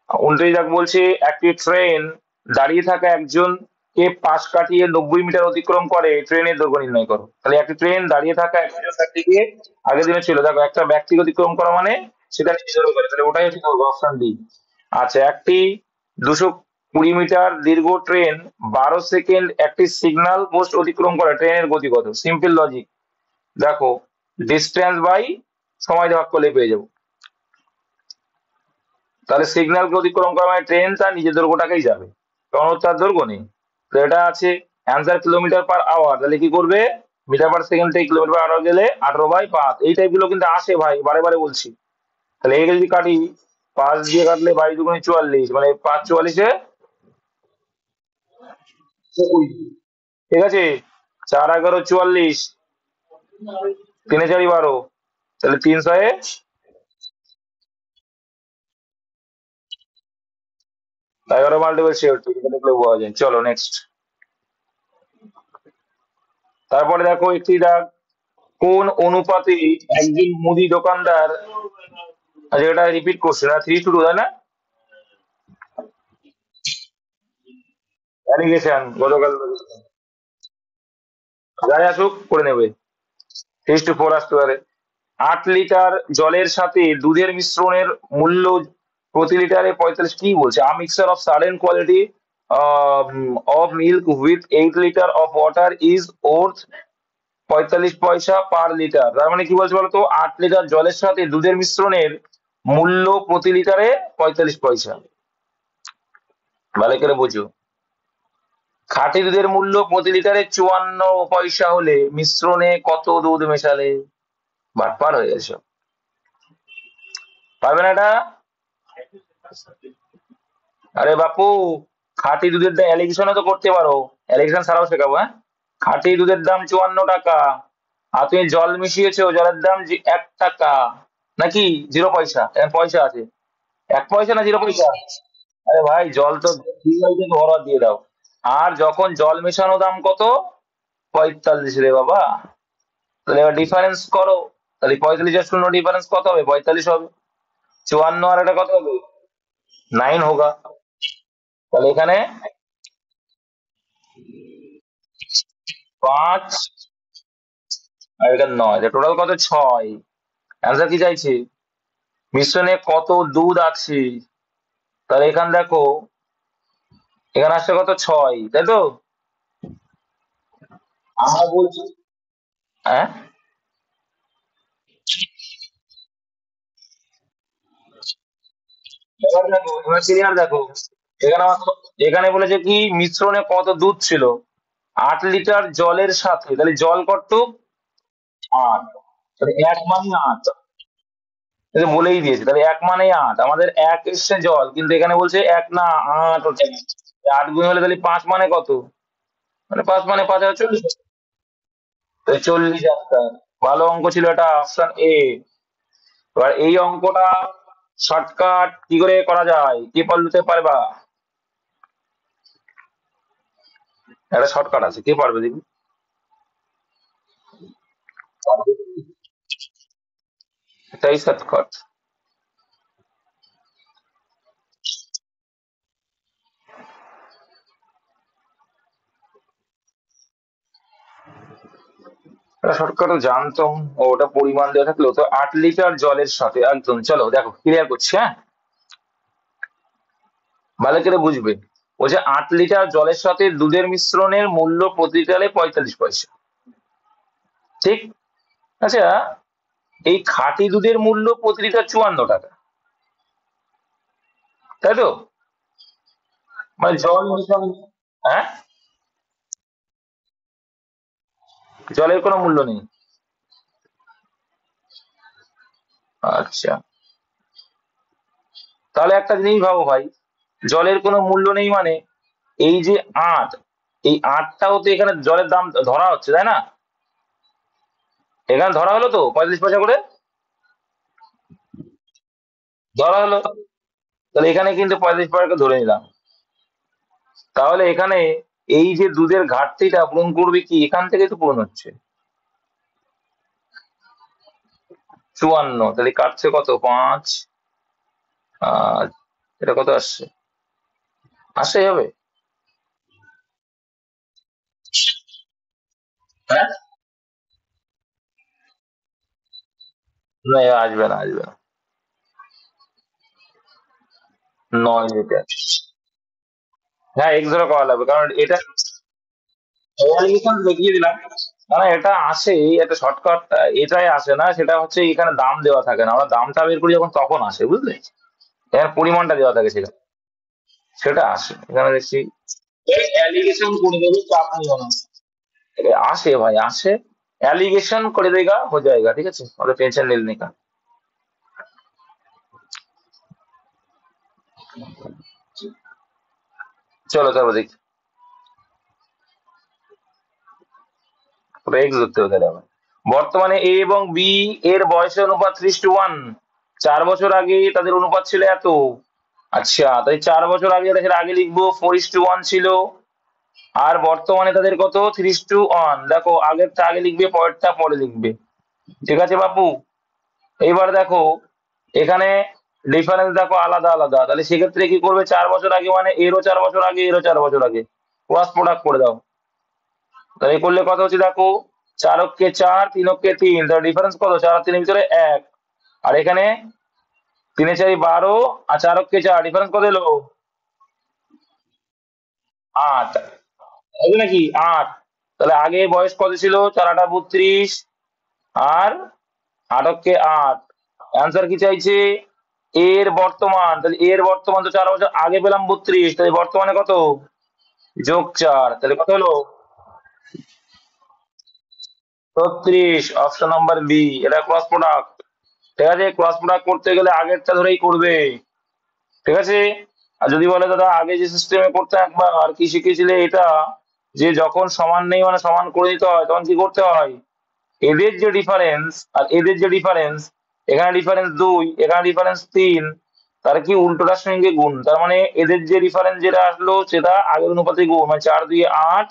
29 বলছে, একটি ট্রেন দাঁড়িয়ে থাকা একজন কে পাশ কাটিয়ে 90 মিটার অতিক্রম করে, ট্রেনের দৈর্ঘ্য নির্ণয় করো। তাহলে একটি ট্রেন দাঁড়িয়ে থাকা একজন ব্যক্তিকে, আগের দিনে ছিল দেখো, একটা ব্যক্তি অতিক্রম করা মানে সেটা নিজেরও করে, তাহলে ওটাই হচ্ছে অপশন ডি। আচ্ছা, একটি 220 মিটার দীর্ঘ ট্রেন 12 সেকেন্ড একটি সিগন্যাল পোস্ট অতিক্রম করে, ট্রেনের গতি কত? Simple logic. দেখো, ডিস্টেন্স বাই সময় ভাগ করলে পেয়ে যাবো। তাহলে সিগন্যালকে অতিক্রম করা মানে ট্রেন তার নিজের দৈর্ঘ্যটাকেই যাবে, কারণ ওর তার দৈর্ঘ্য নেই। তো এটা আছে অ্যান্সার কিলোমিটার পার আওয়ার, তাহলে কি করবে? মিটার পার সেকেন্ড থেকে কিলোমিটার পার আওয়ার গেলে 18/5, এই টাইপ গুলো কিন্তু আসে ভাই, বারে বারে বলছি। তাহলে এই যদি কাটি, 5 দিয়ে কাটলে 22 × 44, মানে 5 44-এ 20। ঠিক আছে, 4 11 44, 3 4 12, তাহলে 300-এ 11 মাল্টিপল ছিয়াত্তর, এটা দেখলে বোঝা যায়। চলো নেক্সট। তারপরে দেখো একটি দাগ, কোন অনুপাতে একজন মুদি দোকানদার, আচ্ছা এটা রিপিট করছে না, 3:2, তাই না? অ্যালিগেশন গতকাল, যাই আসুক করে নেবে। 3:4 আসতে পারে। 8 লিটার জলের সাথে দুধের মিশ্রণের মূল্য প্রতি লিটারে 45, কি বলছে? A mixture of certain quality of milk with 8 litre of water is worth 45 পয়সা পার লিটার। তার মানে কি বলছে বলতো, 8 লিটার জলের সাথে দুধের মিশ্রণের মূল্য প্রতি লিটারে 45 পয়সা। ভালো করে বোঝো। খাঁটি দুধের মূল্য প্রতি লিটারে 54 পয়সা হলে মিশ্রণে কত দুধ মেশালে? বাটপার হয়ে গেছে। পারবে না এটা? আরে বাপু, খাঁটি দুধের দাম অ্যালিগেশনও তো করতে পারো, অ্যালিগেশন ছাড়াও শেখাবো, হ্যাঁ। খাঁটি দুধের দাম 54 টাকা, আর তুমি জল মিশিয়েছো, জলের দাম 1 টাকা, নাকি 0 পয়সা? এখানে পয়সা আছে, 1 পয়সা না 0 পয়সা? আরে ভাই, জল তো ফিল্টার থেকে ভরা দিয়ে দাও। আর যখন জল মেশানো দাম কত? 45 রে বাবা। তাহলে এবার ডিফারেন্স করো, তাহলে 45 আর 0 ডিফারেন্স কত হবে? 45 হবে। 54 আর এটা কত হবে? 9 হোগা। তাহলে এখানে 5 আর এটা 9, টোটাল কত? 6। অ্যান্সার কি চাইছে? মিশ্রণে কত দুধ আছে? তাহলে এখানে দেখো, এখানে আসছে কত? 6, তাই তো? আমরা বলছি, হ্যাঁ। এবার দেখো, এবার ক্লিয়ার দেখো। এখানে এখানে বলেছে কি মিশ্রণে কত দুধ ছিল? 8 লিটার জলের সাথে, তাহলে জল কত? 8। তাহলে 1 মানে 8, এটা বলেই দিয়েছে, তাহলে 1 মানে 8, আমাদের 1 এসছে জল, কিন্তু এখানে বলছে 1 না 8 হচ্ছে। 8 গুণ হলে তাহলে 5 মানে কত? মানে 5 মানে 5 আর 40, তাহলে 40 আনসার। ভালো অঙ্ক ছিল এটা, অপশন এ। এবার এই অঙ্কটা শর্টকাট কি করে করা যায়, কে বলতে পারবা? একটা শর্টকাট আছে, কে পারবে দেখি? এটাই শর্টকাট। এটা শর্টকাট জানতাম। ও, ওটা পরিমাণ দেওয়া থাকলো তো 8 লিটার জলের সাথে একদম। চলো দেখো ক্লিয়ার করছি, হ্যাঁ, ভালো করে বুঝবে। ও যে 8 লিটার জলের সাথে দুধের মিশ্রণের মূল্য প্রতি লিটারে 45 পয়সা, ঠিক? আচ্ছা, এই খাঁটি দুধের মূল্য প্রতি লিটার 54 টাকা, তাই তো? মানে জল মিশানো, হ্যাঁ, জলের কোনো মূল্য নেই। আচ্ছা, তাহলে একটা জিনিস ভাবো ভাই, জলের কোনো মূল্য নেই মানে এই যে আট, এই আটটাও তো এখানে জলের দাম ধরা হচ্ছে, তাই না? এখানে ধরা হলো তো 45 পয়সা করে ধরা হলো, তাহলে এখানে কিন্তু 45 পয়সা ধরে নিলাম। তাহলে এখানে এই যে দুধের ঘাটতিটা পূরণ করবে কি, এখান থেকে তো পূরণ হচ্ছে 54, তাহলে কাটছে কত, 5, আর এটা কত আসছে, আসে হবে? হ্যাঁ, না এ আসবে না, আসবে না। 9 লিটার, হ্যাঁ এক্স ধরে করা লাগবে, কারণ এটা দেখিয়ে দিলাম। না না, এটা আসে, একটা শর্টকাট, এটাই আসে না, সেটা হচ্ছে এখানে দাম দেওয়া থাকে না, আমরা দামটা বের করি যখন তখন আসে, বুঝলে? এখানে পরিমাণটা দেওয়া থাকে সেটা, সেটা আসে এখানে দেখছি। অ্যালিগেশন করে দেবে, চাপ নিও না। এ আসে ভাই, আসে, एलिगेशन করে देगा हो जाएगा, ঠিক আছে, और टेंशन ले लेने का। চলো তারপর দেখি, ওটা এক্স ধরতে হবে তাহলে আবার। বর্তমানে এ এবং বি এর বয়সের অনুপাত 3:1। 4 বছর আগে তাদের অনুপাত ছিল এত। আচ্ছা, তাই 4 বছর আগে, এটা সেটা আগে লিখবো 4:1 ছিল, আর বর্তমানে তাদের কত, 3:1। দেখো আগেরটা আগে লিখবে, পরেরটা পরে লিখবে, ঠিক আছে বাপু? এইবার দেখো এখানে ডিফারেন্স দেখো আলাদা আলাদা, তাহলে সেক্ষেত্রে কি করবে, 4 বছর আগে মানে এরও 4 বছর আগে, এরও 4 বছর আগে, ক্রস প্রোডাক্ট করে দাও। তাহলে এই করলে কত হচ্ছে দেখো, 4 অক্ষে 4, 3 অক্ষে 3, তাহলে ডিফারেন্স কত, 4 আর 3 ভিতরে 1। আর এখানে 3 এ 4 12, আর 4 অক্ষে 4, ডিফারেন্স কত এলো, 8, হবে নাকি 8? তাহলে আগে বয়স কত ছিল, 4 8 32, আর 8 অক্ষে 8। অ্যান্সার কি চাইছে, এর বর্তমান, তাহলে এর বর্তমান তো 4 বছর আগে পেলাম 32, তাহলে বর্তমানে কত, +4, তাহলে কত হলো, 36। অপশন নাম্বার বি, এটা ক্রস প্রোডাক্ট। ঠিক আছে, ক্রস প্রোডাক্ট করতে গেলে আগেরটা ধরেই করবে, ঠিক আছে? আর যদি বলে দাদা আগে যে সিস্টেমে করতে একবার আর কি শিখেছিলে এটা, যে যখন সমান নেই মানে সমান করে দিতে হয়, তখন কি করতে হয়, এদের যে ডিফারেন্স আর এদের যে ডিফারেন্স, এখানে ডিফারেন্স 2, এখানে ডিফারেন্স 3, তার কি উল্টোটার সঙ্গে গুণ, তার মানে এদের যে ডিফারেন্স যেটা আসলো সেটা আগের অনুপাতে গুণ, মানে 4 2 8,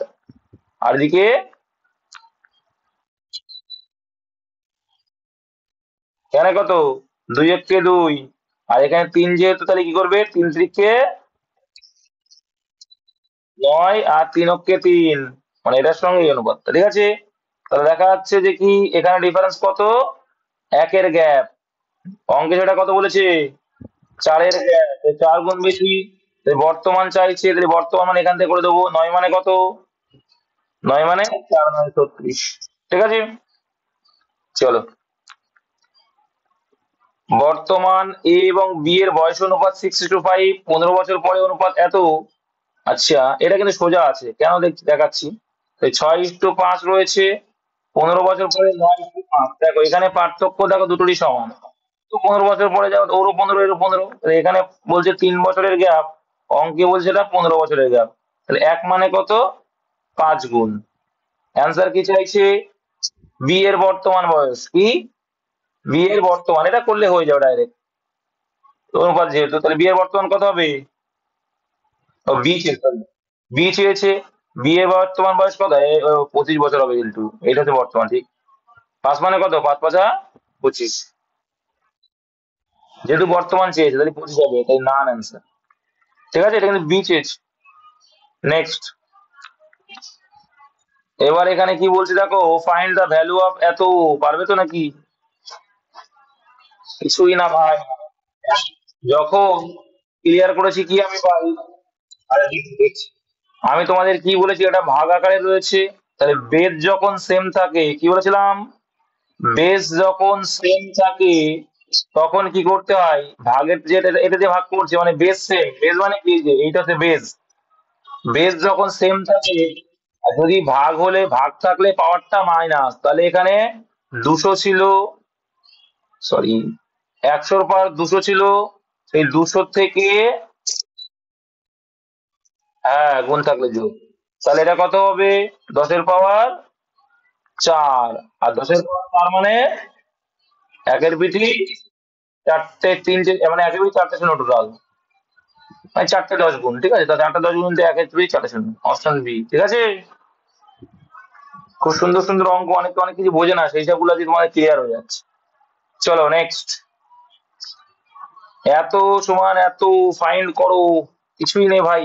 আর এদিকে এখানে কত, 2 1 2, আর এখানে 3 যেহেতু, তাহলে কি করবে, 3 3 9, আর 3 অক্ষে 3, মানে এটার সঙ্গে এই অনুপাত, ঠিক আছে? তাহলে দেখা যাচ্ছে যে কি, এখানে ডিফারেন্স কত, 1 এর গ্যাপ, অঙ্কে সেটা কত বলেছে, 4 এর গ্যাপ, 4 গুণ বেশি। তাহলে বর্তমান চাইছে, তাহলে বর্তমান মানে এখান থেকে করে দেবো, 9 মানে কত, 9 মানে 4 9 36, ঠিক আছে? চলো, বর্তমান এ এবং বি এর বয়স অনুপাত 6:5, 15 বছর পরে অনুপাত এত। আচ্ছা, এটা কিন্তু সোজা আছে, কেন দেখাচ্ছি। 6:5 রয়েছে, 15 বছর পরে 9:5, দেখো এখানে পার্থক্য দেখো দুটোরই সমান। তো 15 বছর পরে যাও, ওরও 15 এরও 15, এখানে বলছে 3 বছরের গ্যাপ, অঙ্কে বলছে এটা 15 বছরের গ্যাপ, তাহলে 1 মানে কত, 5 গুণ। অ্যান্সার কি চাইছে, বি এর বর্তমান বয়স কি, বি এর বর্তমান, এটা করলে হয়ে যাবে ডাইরেক্ট। অনুপাত যেহেতু, তাহলে বি এর বর্তমান কত হবে? ও বি চেয়েছে, বি চেয়েছে। বি এর বর্তমান বয়স কত? 25 বছর হবে কিন্তু, এটা হচ্ছে বর্তমান, ঠিক। পাঁচ মানে কত? পাঁচ পাঁচা 25। যেহেতু বর্তমান চেয়েছে তাহলে 25 হবে, তাই না অ্যান্সার। ঠিক আছে, এটা কিন্তু বি চেয়েছে। নেক্সট। এবার এখানে কি বলছে দেখো, ফাইন্ড দ্য ভ্যালু অফ এত। পারবে তো নাকি? কিছুই না ভাই। যখন ক্লিয়ার করেছি কি আমি পাই। আরে দেখছি। আমি তোমাদের কি বলেছি, এটা ভাগ আকারে রয়েছে। তাহলে বেস যখন সেম থাকে, কি বলেছিলাম, বেস যখন সেম থাকে তখন কি করতে হয়, ভাগের যে এটা দিয়ে ভাগ করছে মানে বেস সেম। বেস মানে কি, যে এইটা হচ্ছে বেস। বেস যখন সেম থাকে, আর যদি ভাগ হলে, ভাগ থাকলে পাওয়ারটা মাইনাস, তাহলে এখানে 200 ছিল, সরি, 100-র পাওয়ার 200 ছিল। সেই 200 থেকে, হ্যাঁ গুণ থাকলে যোগ। তাহলে এটা কত হবে? 10-এর পাওয়ার 4। আর 10-এর পাওয়ার 4 মানে একের পিঠি চারটে, তিনটে, মানে একের পিঠি চারটে শূন্য টোটাল, মানে 4-10 গুণ, ঠিক আছে। তাহলে 4-10 গুণ দিয়ে একের পিঠি 4টে শূন্য, অপশন বি, ঠিক আছে। খুব সুন্দর সুন্দর অঙ্ক, অনেকে অনেক কিছু বোঝে না, সেই সবগুলো দিয়ে তোমাদের ক্লিয়ার হয়ে যাচ্ছে। চলো নেক্সট। এত সমান এত, ফাইন্ড করো। কিছুই নেই ভাই,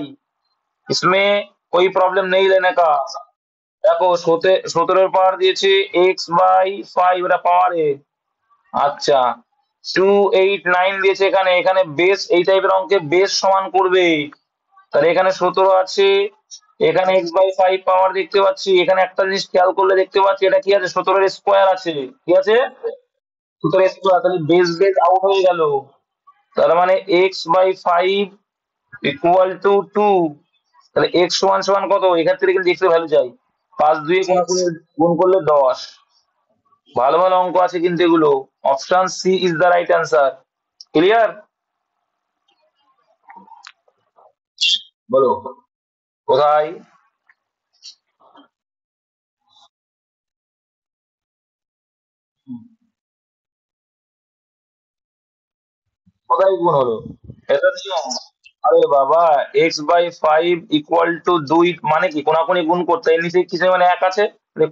इसमें कोई प्रॉब्लम नहीं लेने का। দেখো 17-এর পাওয়ার দিয়েছে x/5, এটা পাওয়ার এ। আচ্ছা, 289 দিয়েছে এখানে। এখানে বেস, এই টাইপের অঙ্কে বেস সমান করবে। তাহলে এখানে 17 আছে, এখানে x/5 পাওয়ার দেখতে পাচ্ছি। এখানে একটা জিনিস খেয়াল করলে দেখতে পাচ্ছি, এটা কি আছে, 17-এর স্কোয়ার আছে। কি আছে? 17-এর স্কোয়ার, তাহলে বেস বেস আউট হয়ে গেল। তার মানে x/5 = 2। তাহলে এক্স সমান সমান কত, এখান থেকে কিন্তু এক্স এর ভ্যালু চাই। 5 দিয়ে কোনাকুনি গুণ করলে 10। ভালো ভালো অঙ্ক আছে কিন্তু এগুলো। Option C is the right answer. Clear? বলো কোথায়। কোথায় গুণ হলো? এটা নিয়ম। আরে বাবা, x/5 = 2 মানে কি, কোনাকুনি গুণ করতে, এর নিচে কিছু মানে এক আছে।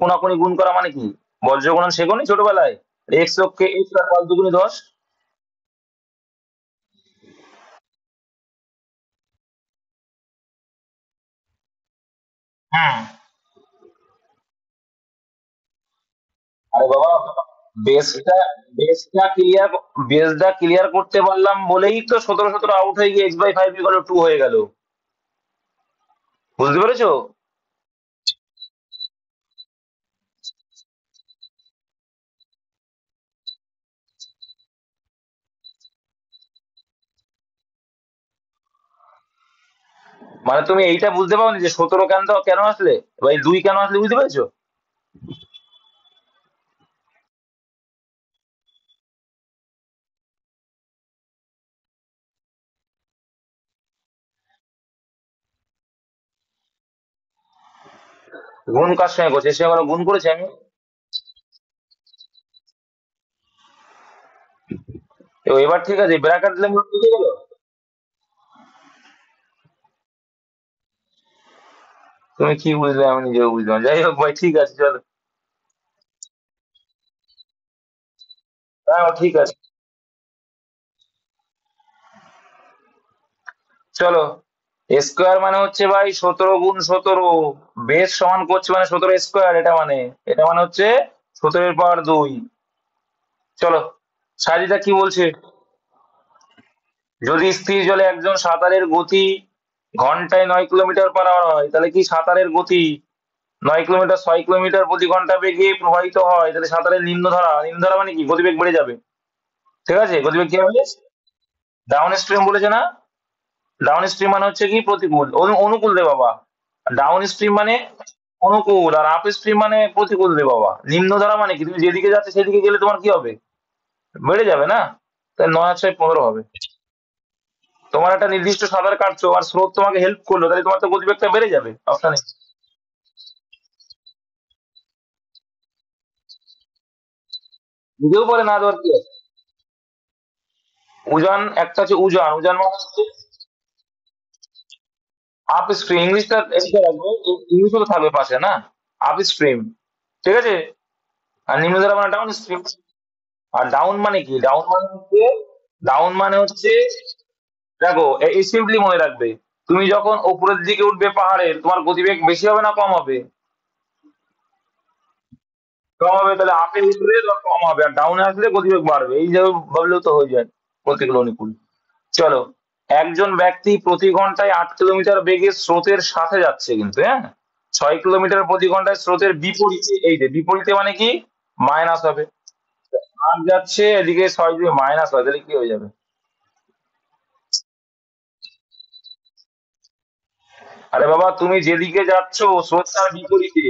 কোনাকুনি গুণ করা মানে কি, বজ্রগুণন শেখোনি ছোটবেলায়? এক্স অক্ষে এক্স আর 5 × 2 = 10। হ্যাঁ। আরে বাবা, বেসটা বেসটা ক্লিয়ার বেসটা ক্লিয়ার করতে পারলাম বলেই তো 17-17 আউট হয়ে গিয়ে x/5 = 2 হয়ে গেল। বুঝতে পেরেছো? মানে তুমি এইটা বুঝতে পারোনি যে 17 কেন কেন আসলে, বা এই 2 কেন আসলে, বুঝতে পেরেছো? গুণ কার সঙ্গে করছে, সে আমরা গুণ করেছি আমি। এবার ঠিক আছে, ব্র্যাকেট দিলে মনে বুঝে গেল। তুমি কি বুঝলে আমি নিজেও বুঝলাম, যাই হোক ভাই, ঠিক আছে চলো। হ্যাঁ ঠিক আছে, চলো। স্কোয়ার মানে হচ্ছে ভাই 17 × 17। বেস সমান করছে মানে 17 স্কোয়ার, এটা মানে হচ্ছে 17-এর পাওয়ার 2। চলো, সাজিদা কি বলছে। যদি স্থির জলে একজন সাঁতারের গতি ঘন্টায় 9 কিলোমিটার/আওয়ার হয়, তাহলে কি সাঁতারের গতি 9 কিলোমিটার 6 কিলোমিটার/ঘন্টা বেগে প্রবাহিত হয়, তাহলে সাঁতারের নিম্নধারা, নিম্নধারা মানে কি, গতিবেগ বেড়ে যাবে। ঠিক আছে, গতিবেগ কি হবে? ডাউন স্ট্রিম বলেছে না? ডাউন স্ট্রিম মানে হচ্ছে কি, প্রতিকূল, অনুকূল রে বাবা। ডাউন স্ট্রিম মানে অনুকূল, আর আপ স্ট্রিম মানে প্রতিকূল রে বাবা। নিম্নধারা মানে কি, তুমি যেদিকে যাচ্ছে সেদিকে গেলে তোমার কি হবে, বেড়ে যাবে না? তাই 9 আর 6 15 হবে। তোমার একটা নির্দিষ্ট সাঁতার কাটছো আর স্রোত তোমাকে হেল্প করলো, তাহলে তোমার তো গতিবেগটা বেড়ে যাবে, অপশন এ। নিজেও বলে না দেওয়ার কি আছে? উজান একটা হচ্ছে উজান, উজান মানে হচ্ছে আপ স্ট্রিম, ইংলিশটা এদিকে রাখবে, ইংলিশও তো থাকবে পাশে না, আপ স্ট্রিম, ঠিক আছে। আর নিম্নধারা মানে ডাউন স্ট্রিম। আর ডাউন মানে কি, ডাউন মানে হচ্ছে দেখো এই সিম্পলি মনে রাখবে, তুমি যখন উপরের দিকে উঠবে পাহাড়ের, তোমার গতিবেগ বেশি হবে না কম হবে? কম হবে, তাহলে আপে উঠলে তোমার কম হবে, আর ডাউনে আসলে গতিবেগ বাড়বে, এই যে ভাবলেও তো হয়ে যায় প্রতিকূল অনুকূল। চলো, একজন ব্যক্তি প্রতি ঘন্টায় 8 কিলোমিটার বেগে স্রোতের সাথে যাচ্ছে, কিন্তু হ্যাঁ 6 কিলোমিটার প্রতি ঘন্টায় স্রোতের বিপরীতে, এই যে বিপরীতে মানে কি, মাইনাস হবে। 8 যাচ্ছে, এদিকে 6 যদি মাইনাস হয় তাহলে কি হয়ে যাবে? আরে বাবা, তুমি যেদিকে যাচ্ছ স্রোত তার বিপরীতে।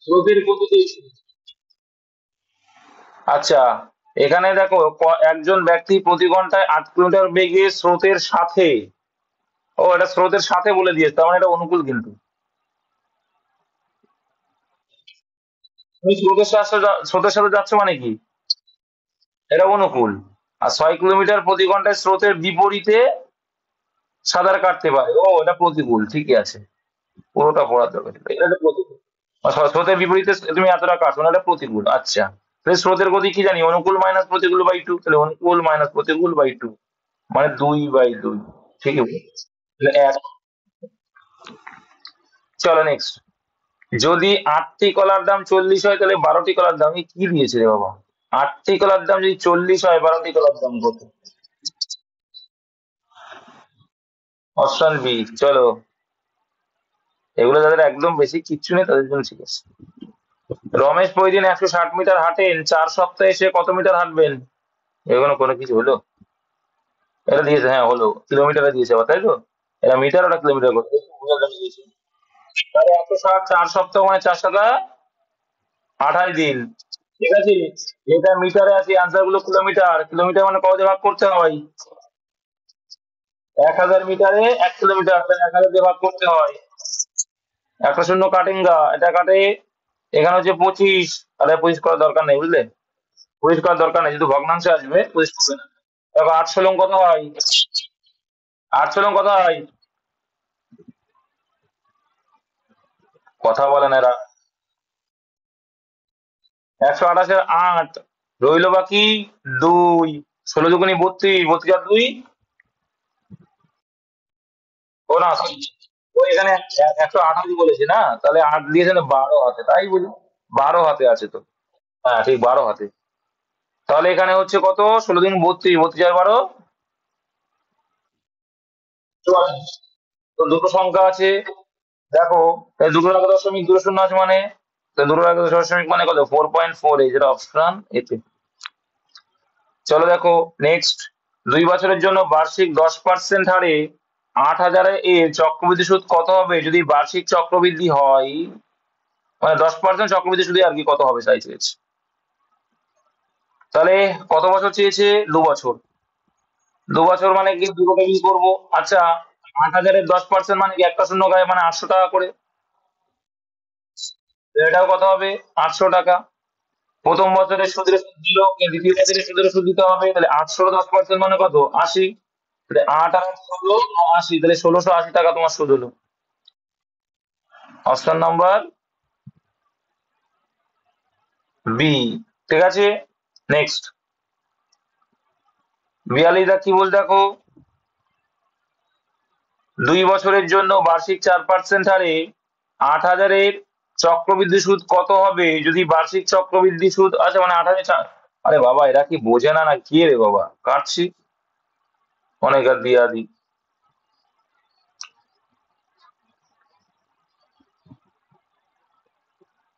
স্রোতের গতিতে। আচ্ছা, এখানে দেখো একজন ব্যক্তি প্রতি ঘন্টায় 8 কিলোমিটার বেগে স্রোতের সাথে, ও এটা স্রোতের সাথে বলে দিয়েছে, তার মানে এটা অনুকূল কিন্তু। তুমি স্রোতের সাথে যাচ্ছ মানে কি, এটা অনুকূল। আর 6 কিলোমিটার প্রতি ঘন্টায় স্রোতের বিপরীতে সাঁতার কাটতে পারে, ও এটা প্রতিকূল, ঠিকই আছে। পুরোটা পড়ার দরকার ছিল। এটা তো প্রতিকূল। আর স্রোতের বিপরীতে তুমি এতটা কাটছো না, এটা প্রতিকূল। আচ্ছা, তাহলে স্রোতের গতি কি জানি, অনুকূল মাইনাস প্রতিকূল বাই টু, তাহলে অনুকূল মাইনাস প্রতিকূল বাই টু, মানে 2/2। ঠিকই বলেছো। তাহলে এক। চলো নেক্সট। যদি 8টি কলার দাম 40 হয়, তাহলে 12টি কলার দাম, এ কি দিয়েছে রে বাবা? 8টি কলার দাম যদি 40 হয়, 12টি কলার দাম কত? Option B. চলো, এগুলো যাদের একদম বেশি কিচ্ছু নেই তাদের জন্য ঠিক আছে। রমেশ প্রতিদিন 160 মিটার হাঁটেন, 4 সপ্তাহে সে কত মিটার হাঁটবেন? এগুলো কোনো কিছু হলো? এটা দিয়েছে, হ্যাঁ হলো, কিলোমিটারে দিয়েছে আবার, তাই তো? এটা মিটার, ওটা কিলোমিটার করতে দিয়েছে। তাহলে 160 4 সপ্তাহ মানে 4 × 28 দিন, ঠিক আছে। এটা মিটারে আছে, আনসার গুলো কিলোমিটার, কিলোমিটার মানে কত দিয়ে ভাগ করতে হয়? 1000 মিটারে 1 কিলোমিটার, তাহলে 1000 দিয়ে ভাগ করতে হয়। একটা শূন্য কাটেঙ্গা, এটা কাটে। এখানে হচ্ছে 25, তাহলে 25 করার দরকার নেই, বুঝলে? 25 করার দরকার নেই, যেহেতু ভগ্নাংশে আসবে 25 করবে না। দেখো 8 × 16 কত হয়? 8 × 16 কত হয়? কথা বলে না এরা। 128-এর 8, রইলো বাকি 2। 16 × 2 = 32, 32 আর 2, ও না sorry, ও এখানে 128 বলেছে না, তাহলে 8 দিয়েছে না 12 হাতে, তাই বলি 12 হাতে আছে তো। হ্যাঁ ঠিক, 12 হাতে। তাহলে এখানে হচ্ছে কত, 16 × 32, 32 আর 12, 44। তো দুটো সংখ্যা আছে, দেখো, এই দুটোর আগে দশমিক, দুটো শূন্য আছে মানে, তো দুটোর আগে দশমিক মানে কত, 4.4, এই যেটা অপশন এতে। চলো দেখো নেক্সট। 2 বছরের জন্য বার্ষিক 10% হারে 8,000 এর চক্রবৃদ্ধি সুদ কত হবে যদি বার্ষিক চক্রবৃদ্ধি হয়, মানে 10% চক্রবৃদ্ধি সুদে আর কি কত হবে চাইছে। তাহলে কত বছর চেয়েছে? 2 বছর। 2 বছর মানে কি, দুটোকে কি করবো? আচ্ছা, 8,000-এর 10% মানে কি, একটা শূন্য গায়ে মানে 800 টাকা করে। তো এটাও কত হবে? 800 টাকা। প্রথম বছরের সুদের সুদ দিল, দ্বিতীয় বছরের সুদের সুদ দিতে হবে, তাহলে 800-10% মানে কত, 80। তাহলে 8 আর 16 80, তাহলে 1680 টাকা তোমার সুদ হলো। অপশন নাম্বার বি, ঠিক আছে। নেক্সট, 42 দা কি বল দেখো। 2 বছরের জন্য বার্ষিক 4% হারে 8,000-এর চক্রবৃদ্ধি সুদ কত হবে যদি বার্ষিক চক্রবৃদ্ধি সুদ, আচ্ছা মানে 8,000। আরে বাবা, এরা কি বোঝে না, না কি রে বাবা, কাটছি অনেক আর দিয়া দি।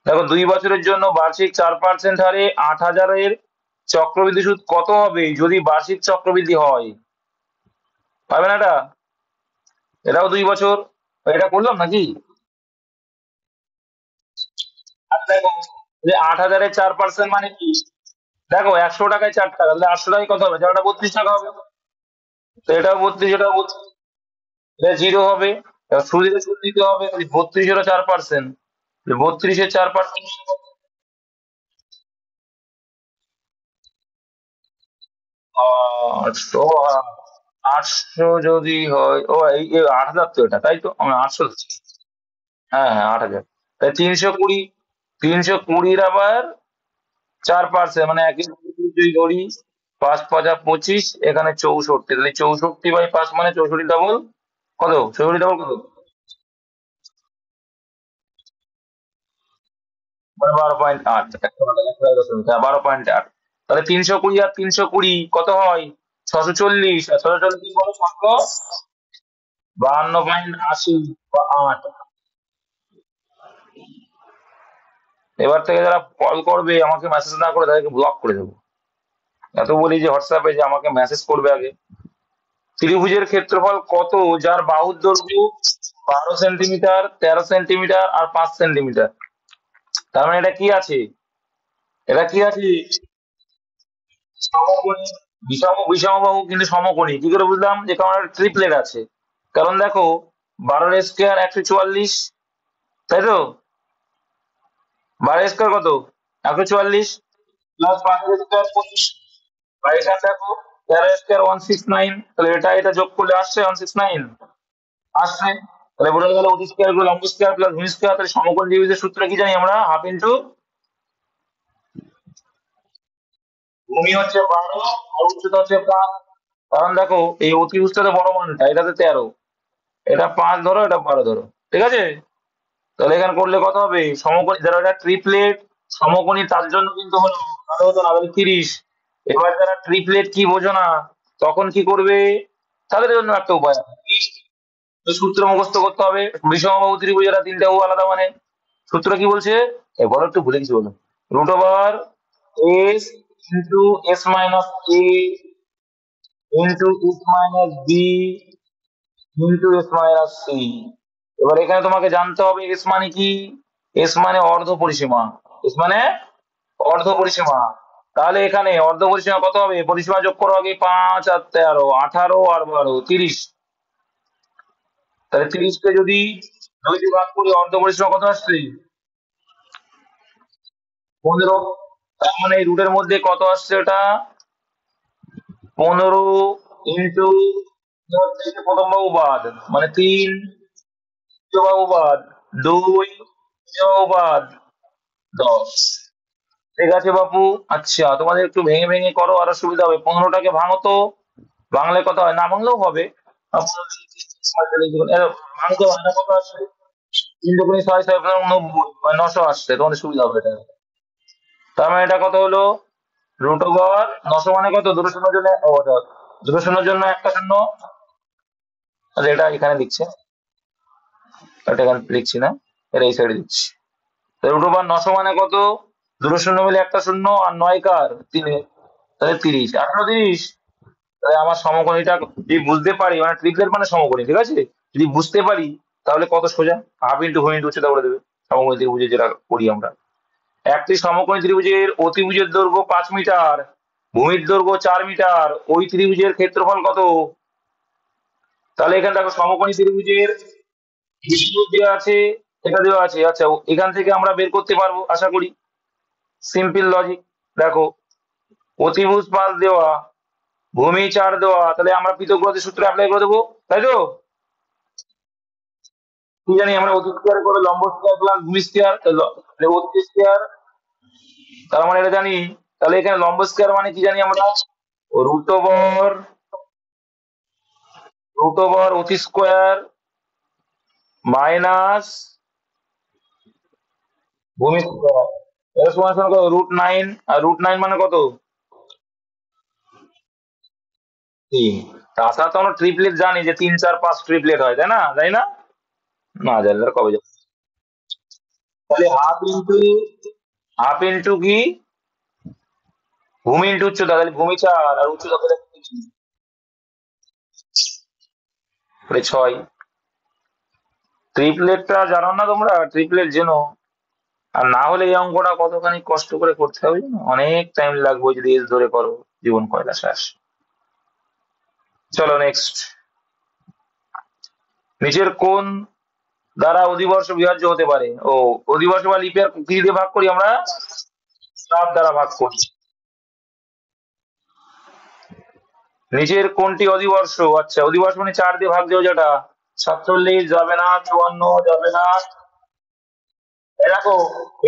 দেখো, 2 বছরের জন্য বার্ষিক 4% হারে 8,000-এর চক্রবৃদ্ধি সুদ কত হবে যদি বার্ষিক চক্রবৃদ্ধি হয়? পাবে না এটা? এটাও 2 বছর। এটা করলাম নাকি? আর দেখো, যে 8,000-এর 4% মানে কি, দেখো 100 টাকায় 4 টাকা, তাহলে 800 টাকায় কত হবে, চারটা 32 টাকা হবে। তো এটাও 32, এটাও 32, এটা জিরো হবে। এবার সুদের সুদ দিতে হবে, 32-এরও 4%, 32-এর 4%। আটশো। 800 যদি হয়, ও এই 8,000 তো, এটা তাই তো, আমরা 800 ধরছি। হ্যাঁ হ্যাঁ, 8,000। তাই 320, 320 আবার 4%, মানে একই যদি ধরি, 5 5 25, এখানে 64, তাহলে 64/5 মানে 64 ডাবল কত, 64 ডাবল কত, মানে 12.8, 12.8। তাহলে 320 আর 320 কত হয়, 640, আর 640 বলো 752.80 বা 8। এবার থেকে যারা কল করবে আমাকে মেসেজ না করে তাদেরকে ব্লক করে দেবো। এত বলি যে হোয়াটসঅ্যাপে যে আমাকে মেসেজ করবে আগে। ত্রিভুজের ক্ষেত্রফল কত যার বাহুর দৈর্ঘ্য 12 সেন্টিমিটার, 13 সেন্টিমিটার আর 5 সেন্টিমিটার? তার মানে এটা কি আছে, এটা কি আছে, সমকোণী। বিষমবাহু কিন্তু সমকোণী কি করে বুঝলাম, যে কারণ ট্রিপলেট আছে। কারণ দেখো, 12 স্কোয়ার 144, তাই তো, 12 স্কোয়ার কত, 144, প্লাস 5 স্কোয়ার 25, বা এখানে দেখো 13 স্কোয়ার 169, তাহলে এটা এটা যোগ করলে আসছে 169, আসছে। তাহলে বোঝা গেল অতি স্কোয়ার গুলো লম্ব স্কোয়ার প্লাস ভূমি স্কোয়ার, তাহলে সমকোণ ত্রিভুজের সূত্র কি জানি আমরা, হাফ ইন্টু ভূমি হচ্ছে 12 আর উচ্চতা হচ্ছে 5। কারণ দেখো এই অতিভুজটা তো বড় মানটা, এটাতে 13, এটা 5 ধরো, এটা 12 ধরো, ঠিক আছে। তাহলে এখানে করলে কত হবে, সমকোণী যারা, এটা ট্রিপলেট সমকোণী তার জন্য কিন্তু হলো, তাহলে হতো না, তাহলে 30। এবার যারা ট্রিপলেট কি বোঝো না, তখন কি করবে, তাদের জন্য একটা উপায় আছে। তো সূত্র মুখস্থ করতে হবে, বিষমবাহু ত্রিভুজেরা তিনটা বাহু আলাদা মানে। সূত্র কি বলছে, বলো, একটু ভুলে গেছি বলো। Root over S into S minus A into S minus B into S minus C. এবার এখানে তোমাকে জানতে হবে এস মানে কি, এস মানে অর্ধ পরিসীমা, এস মানে অর্ধ পরিসীমা। তাহলে এখানে অর্ধ পরিসীমা কত হবে, পরিসীমা যোগ করো আগে, 5 আর 13, 18 আর 12, 30। তাহলে 30 কে যদি 2 দিয়ে ভাগ করি, অর্ধ পরিসীমা কত আসছে, 15। তার মানে এই রুটের মধ্যে কত আসছে, এটা 15 ইন্টু প্রথম বহুবাদ, মানে 3 বহুবাদ, 2 বহুবাদ, 10। ঠিক আছে বাপু। আচ্ছা, তোমাদের একটু ভেঙে ভেঙে করো, আরো সুবিধা হবে। 15টাকে ভাঙো তো, বাংলায় কত হয়, না ভাঙলেও হবে। ভাঙতে হয় না, কত আসছে, 3 × 6 = 90, মানে 900 আসছে, তোমাদের সুবিধা হবে এটা। তার মানে এটা কত হলো, রুট ওভার 900 মানে কত, দুটো শূন্যের জন্য, দুটো শূন্যের জন্য একটা শূন্য। আচ্ছা, এটা এখানে লিখছে, এটা এখানে লিখছি না, এটা এই সাইডে দিচ্ছি। রুট ওভার 900 মানে কত, দুটো শূন্য মিলে একটা শূন্য, আর 9 কার, 3, তাহলে 30, 18 30। তাহলে আমার সমকোণীটা যদি বুঝতে পারি, মানে ট্রিপলেট মানে সমকোণী, ঠিক আছে, যদি বুঝতে পারি তাহলে কত সোজা, হাফ ইন্টু ভূমি ইন্টু উচ্চতা বলে দেবে। সমকোণী ত্রিভুজে যেটা করি আমরা, একটি সমকোণী ত্রিভুজের অতিভুজের দৈর্ঘ্য 5 মিটার, ভূমির দৈর্ঘ্য 4 মিটার, ওই ত্রিভুজের ক্ষেত্রফল কত। তাহলে এখানে দেখো সমকোণী ত্রিভুজের বিষ্ণু দেওয়া আছে, এটা দেওয়া আছে। আচ্ছা, এখান থেকে আমরা বের করতে পারবো আশা করি, সিম্পল লজিক। দেখো, অতিভুজ 5 দেওয়া, ভূমি 4 দেওয়া, তাহলে আমরা পৃথক সূত্র অ্যাপ্লাই করে দেবো, তাই তো। কি জানি আমরা, অতি স্কোয়ার করে লম্ব স্কোয়ার প্লাস ভূমি স্কোয়ার, অতি স্কোয়ার, তার মানে এটা জানি। তাহলে এখানে লম্ব স্কোয়ার মানে কি জানি আমরা, রুট ওভার, অতি স্কোয়ার মাইনাস ভূমি স্কোয়ার, এটা সমান সমান কত, √9। আর √9 মানে কত, 3। তাছাড়া তো আমরা ট্রিপলেট জানি যে 3 4 5 ট্রিপলেট হয়, তাই না, তাই না, না জানলে আর কবে যাবো। তাহলে হাফ ইন্টু কি, ভূমি ইন্টু উচ্চতা, তাহলে ভূমি 4 আর উচ্চতা কত, 6। ট্রিপলেটটা জানো না তোমরা, ট্রিপলেট জেনো। আর না হলে এই অঙ্কটা কতখানি কষ্ট করে করতে হবে জানো? অনেক টাইম লাগবে যদি এস ধরে করো, জীবন কয়লা শেষ। চলো নেক্সট। নিচের কোন দ্বারা অধিবর্ষ বিভাজ্য হতে পারে, ও অধিবর্ষ বা লিপিয়ার কি দিয়ে ভাগ করি আমরা, 7 দ্বারা ভাগ করি। নিচের কোনটি অধিবর্ষ? আচ্ছা, অধিবর্ষ মানে 4 দিয়ে ভাগ দেওয়া, যেটা 47 যাবে না, 54 যাবে না। দেখো,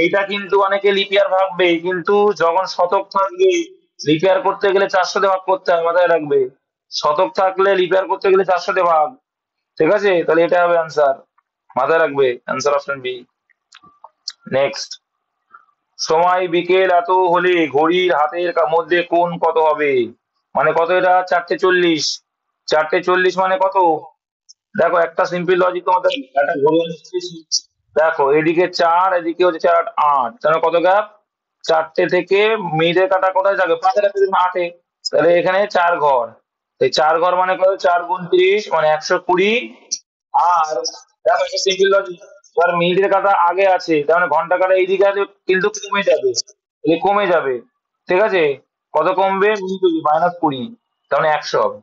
এইটা কিন্তু অনেকে লিপিয়ার ভাববে, কিন্তু যখন শতক থাকবে লিপিয়ার করতে গেলে 400 দিয়ে ভাগ করতে হয়, মাথায় রাখবে। শতক থাকলে লিপিয়ার করতে গেলে 400 দিয়ে ভাগ। ঠিক আছে, তাহলে এটা হবে অ্যান্সার, মাথায় রাখবে, অ্যান্সার অপশন বি। নেক্সট, সময় বিকেল এত হলে ঘড়ির হাতের মধ্যে কোণ কত হবে? মানে কত? এটা 4:40। 4:40 মানে কত? দেখো, একটা সিম্পল লজিক তোমাদের, একটা ঘড়ি নিচ্ছি। দেখো, এদিকে 4, এদিকে হচ্ছে 4 8 8, তাহলে কত গ্যাপ? 4টে থেকে মিনিটের কাটা কোথায় যাবে? 5 কাটা থেকে 8-এ। তাহলে এখানে 4 ঘর। এই 4 ঘর মানে কত? 4 × 30 মানে 120। আর দেখো, একটা সিম্পল লজিক, এবার মিনিটের কাটা আগে আছে, তার মানে ঘন্টা কাটা এইদিকে আছে, কিন্তু কমে যাবে। তাহলে কমে যাবে। ঠিক আছে, কত কমবে? -20, তার মানে 100 হবে।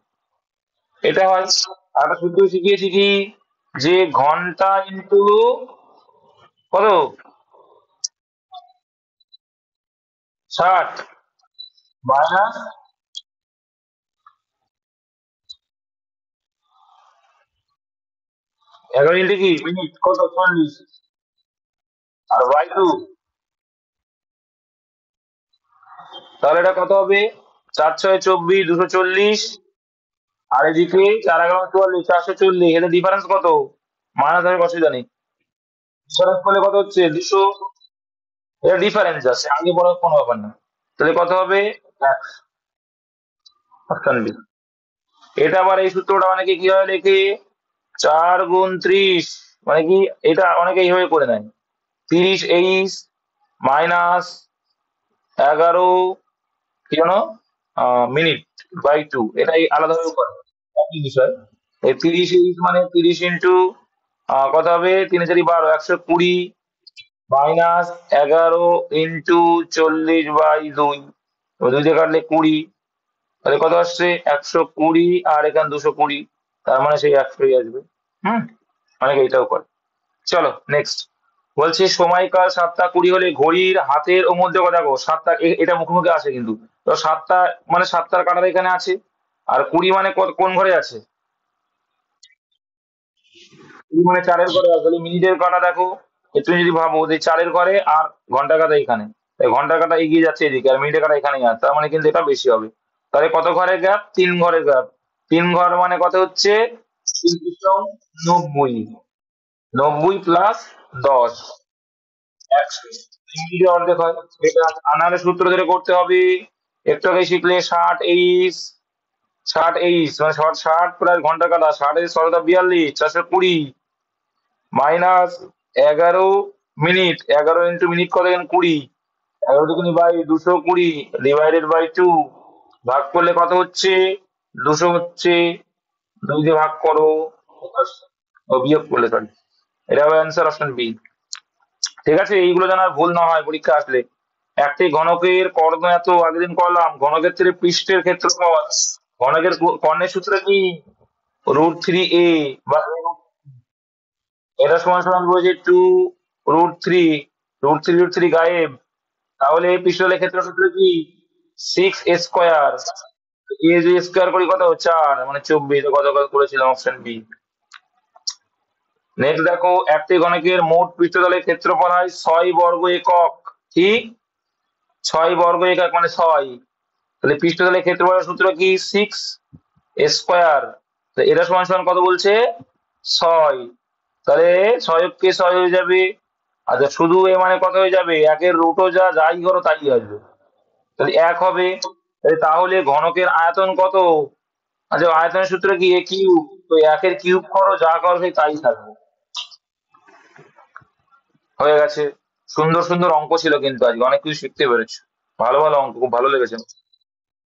এটা হয়। আর একটা সূত্র শিখিয়েছি কি, যে ঘন্টা ইন্টু কত, 60 মাইনাস 11 ইন্টু কি মিনিট, কত? 40। আর বাই 2, তাহলে এটা কত হবে? 4 × 6 = 24, 240। আর এদিকে 4 × 11 = 44, 440। এদের ডিফারেন্স কত? মাইনাস হবে, অসুবিধা নেই। ডিফারেন্স করলে কত হচ্ছে? 200। এটা ডিফারেন্স আছে, আগে পরে কোনো ব্যাপার না। তাহলে কত হবে? Option B. এটা আবার এই সূত্রটা অনেকে কিভাবে লেখে, 4 × 30 মানে কি, এটা অনেকে এইভাবে করে নেয়, 30 মাইনাস 11 কি জানো মিনিট বাই 2, এটাই আলাদাভাবে করে, একই বিষয়। এই 30 মানে 30 ইন্টু কত হবে? 3 × 4 = 12, 120 মাইনাস 11 ইন্টু 40/2, 2 দিয়ে কাটলে 20। তাহলে কত আসছে? 120। আর এখানে 220, তার মানে সেই 100ই আসবে। হুম, অনেকে এটাও করে। চলো নেক্সট, বলছি সময়কাল 7টা 20 হলে ঘড়ির হাতের ও মধ্যে কথা, দেখো 7টা, এটা মুখোমুখি আসে কিন্তু। তো 7টা মানে 7টার কাঁটাটা এখানে আছে, আর 20 মানে কোন ঘরে আছে? 20 মানে 4-এর ঘরে আছে। তাহলে মিনিটের কাঁটা দেখো, তুমি যদি ভাবো যে 4-এর ঘরে, আর ঘন্টার কাঁটা এখানে, তাই ঘন্টার কাঁটা এগিয়ে যাচ্ছে এদিকে, আর মিনিটের কাঁটা এখানেই আছে, তার মানে কিন্তু এটা বেশি হবে। তাহলে কত ঘরের গ্যাপ? 3 ঘরের গ্যাপ। 3 ঘর মানে কত হচ্ছে? 90। 90 প্লাস 10, 100। মিনিটে অর্ধেক হয়। এটা আনারে সূত্র ধরে করতে হবে। একটু আগে শিখলে 60 60 মানে 60 প্লাস ঘন্টা কাটা, 60 × 42, 420 মাইনাস 11 মিনিট, 11 ইন্টু মিনিট কত? এখানে 20, 11×2 = 220 / 2, ভাগ করলে কত হচ্ছে? 200 হচ্ছে। 2 দিয়ে ভাগ করো, ও বিয়োগ করলে, সরি। এটা হবে অ্যান্সার, অপশন বি। ঠিক আছে, এইগুলো যেন আর ভুল না হয় পরীক্ষা আসলে। একটি ঘনকের কর্ণ এত, আগের দিন করলাম, ঘনকের থেকে পৃষ্ঠের ক্ষেত্রফল। ঘনকের কর্ণের সূত্র কি? √3a, বা এটা সমান সমান বলেছে 2√3, √3 গায়েব। তাহলে পৃষ্ঠতলের ক্ষেত্রের সূত্র কি? 6a²। এ যদি স্কোয়ার করি কত? 4, মানে 24। কত কত করেছিলাম, অপশন বি। নেক্সট দেখো, একটি ঘনকের মোট পৃষ্ঠতলের ক্ষেত্রফল হয় 6 বর্গ একক। ঠিক, 6 বর্গ একক মানে 6। তাহলে পৃষ্ঠতলের ক্ষেত্রফলের সূত্র কি? 6a²। এটা সমান সমান কত বলছে? 6। তাহলে 6 × 6 হয়ে যাবে। আচ্ছা, শুধু এ মানে কত হয়ে যাবে? 1-এর রুটও যাই করো তাই আসবে, তাহলে 1 হবে। তাহলে ঘনকের আয়তন কত? আচ্ছা, আয়তনের সূত্র কি? a³ তো 1-এর কিউব করো, যা করো সেই তাই থাকবে। হয়ে গেছে। সুন্দর সুন্দর অঙ্ক ছিল কিন্তু আজকে, অনেক কিছু শিখতে পেরেছো। ভালো ভালো অঙ্ক, খুব ভালো লেগেছে।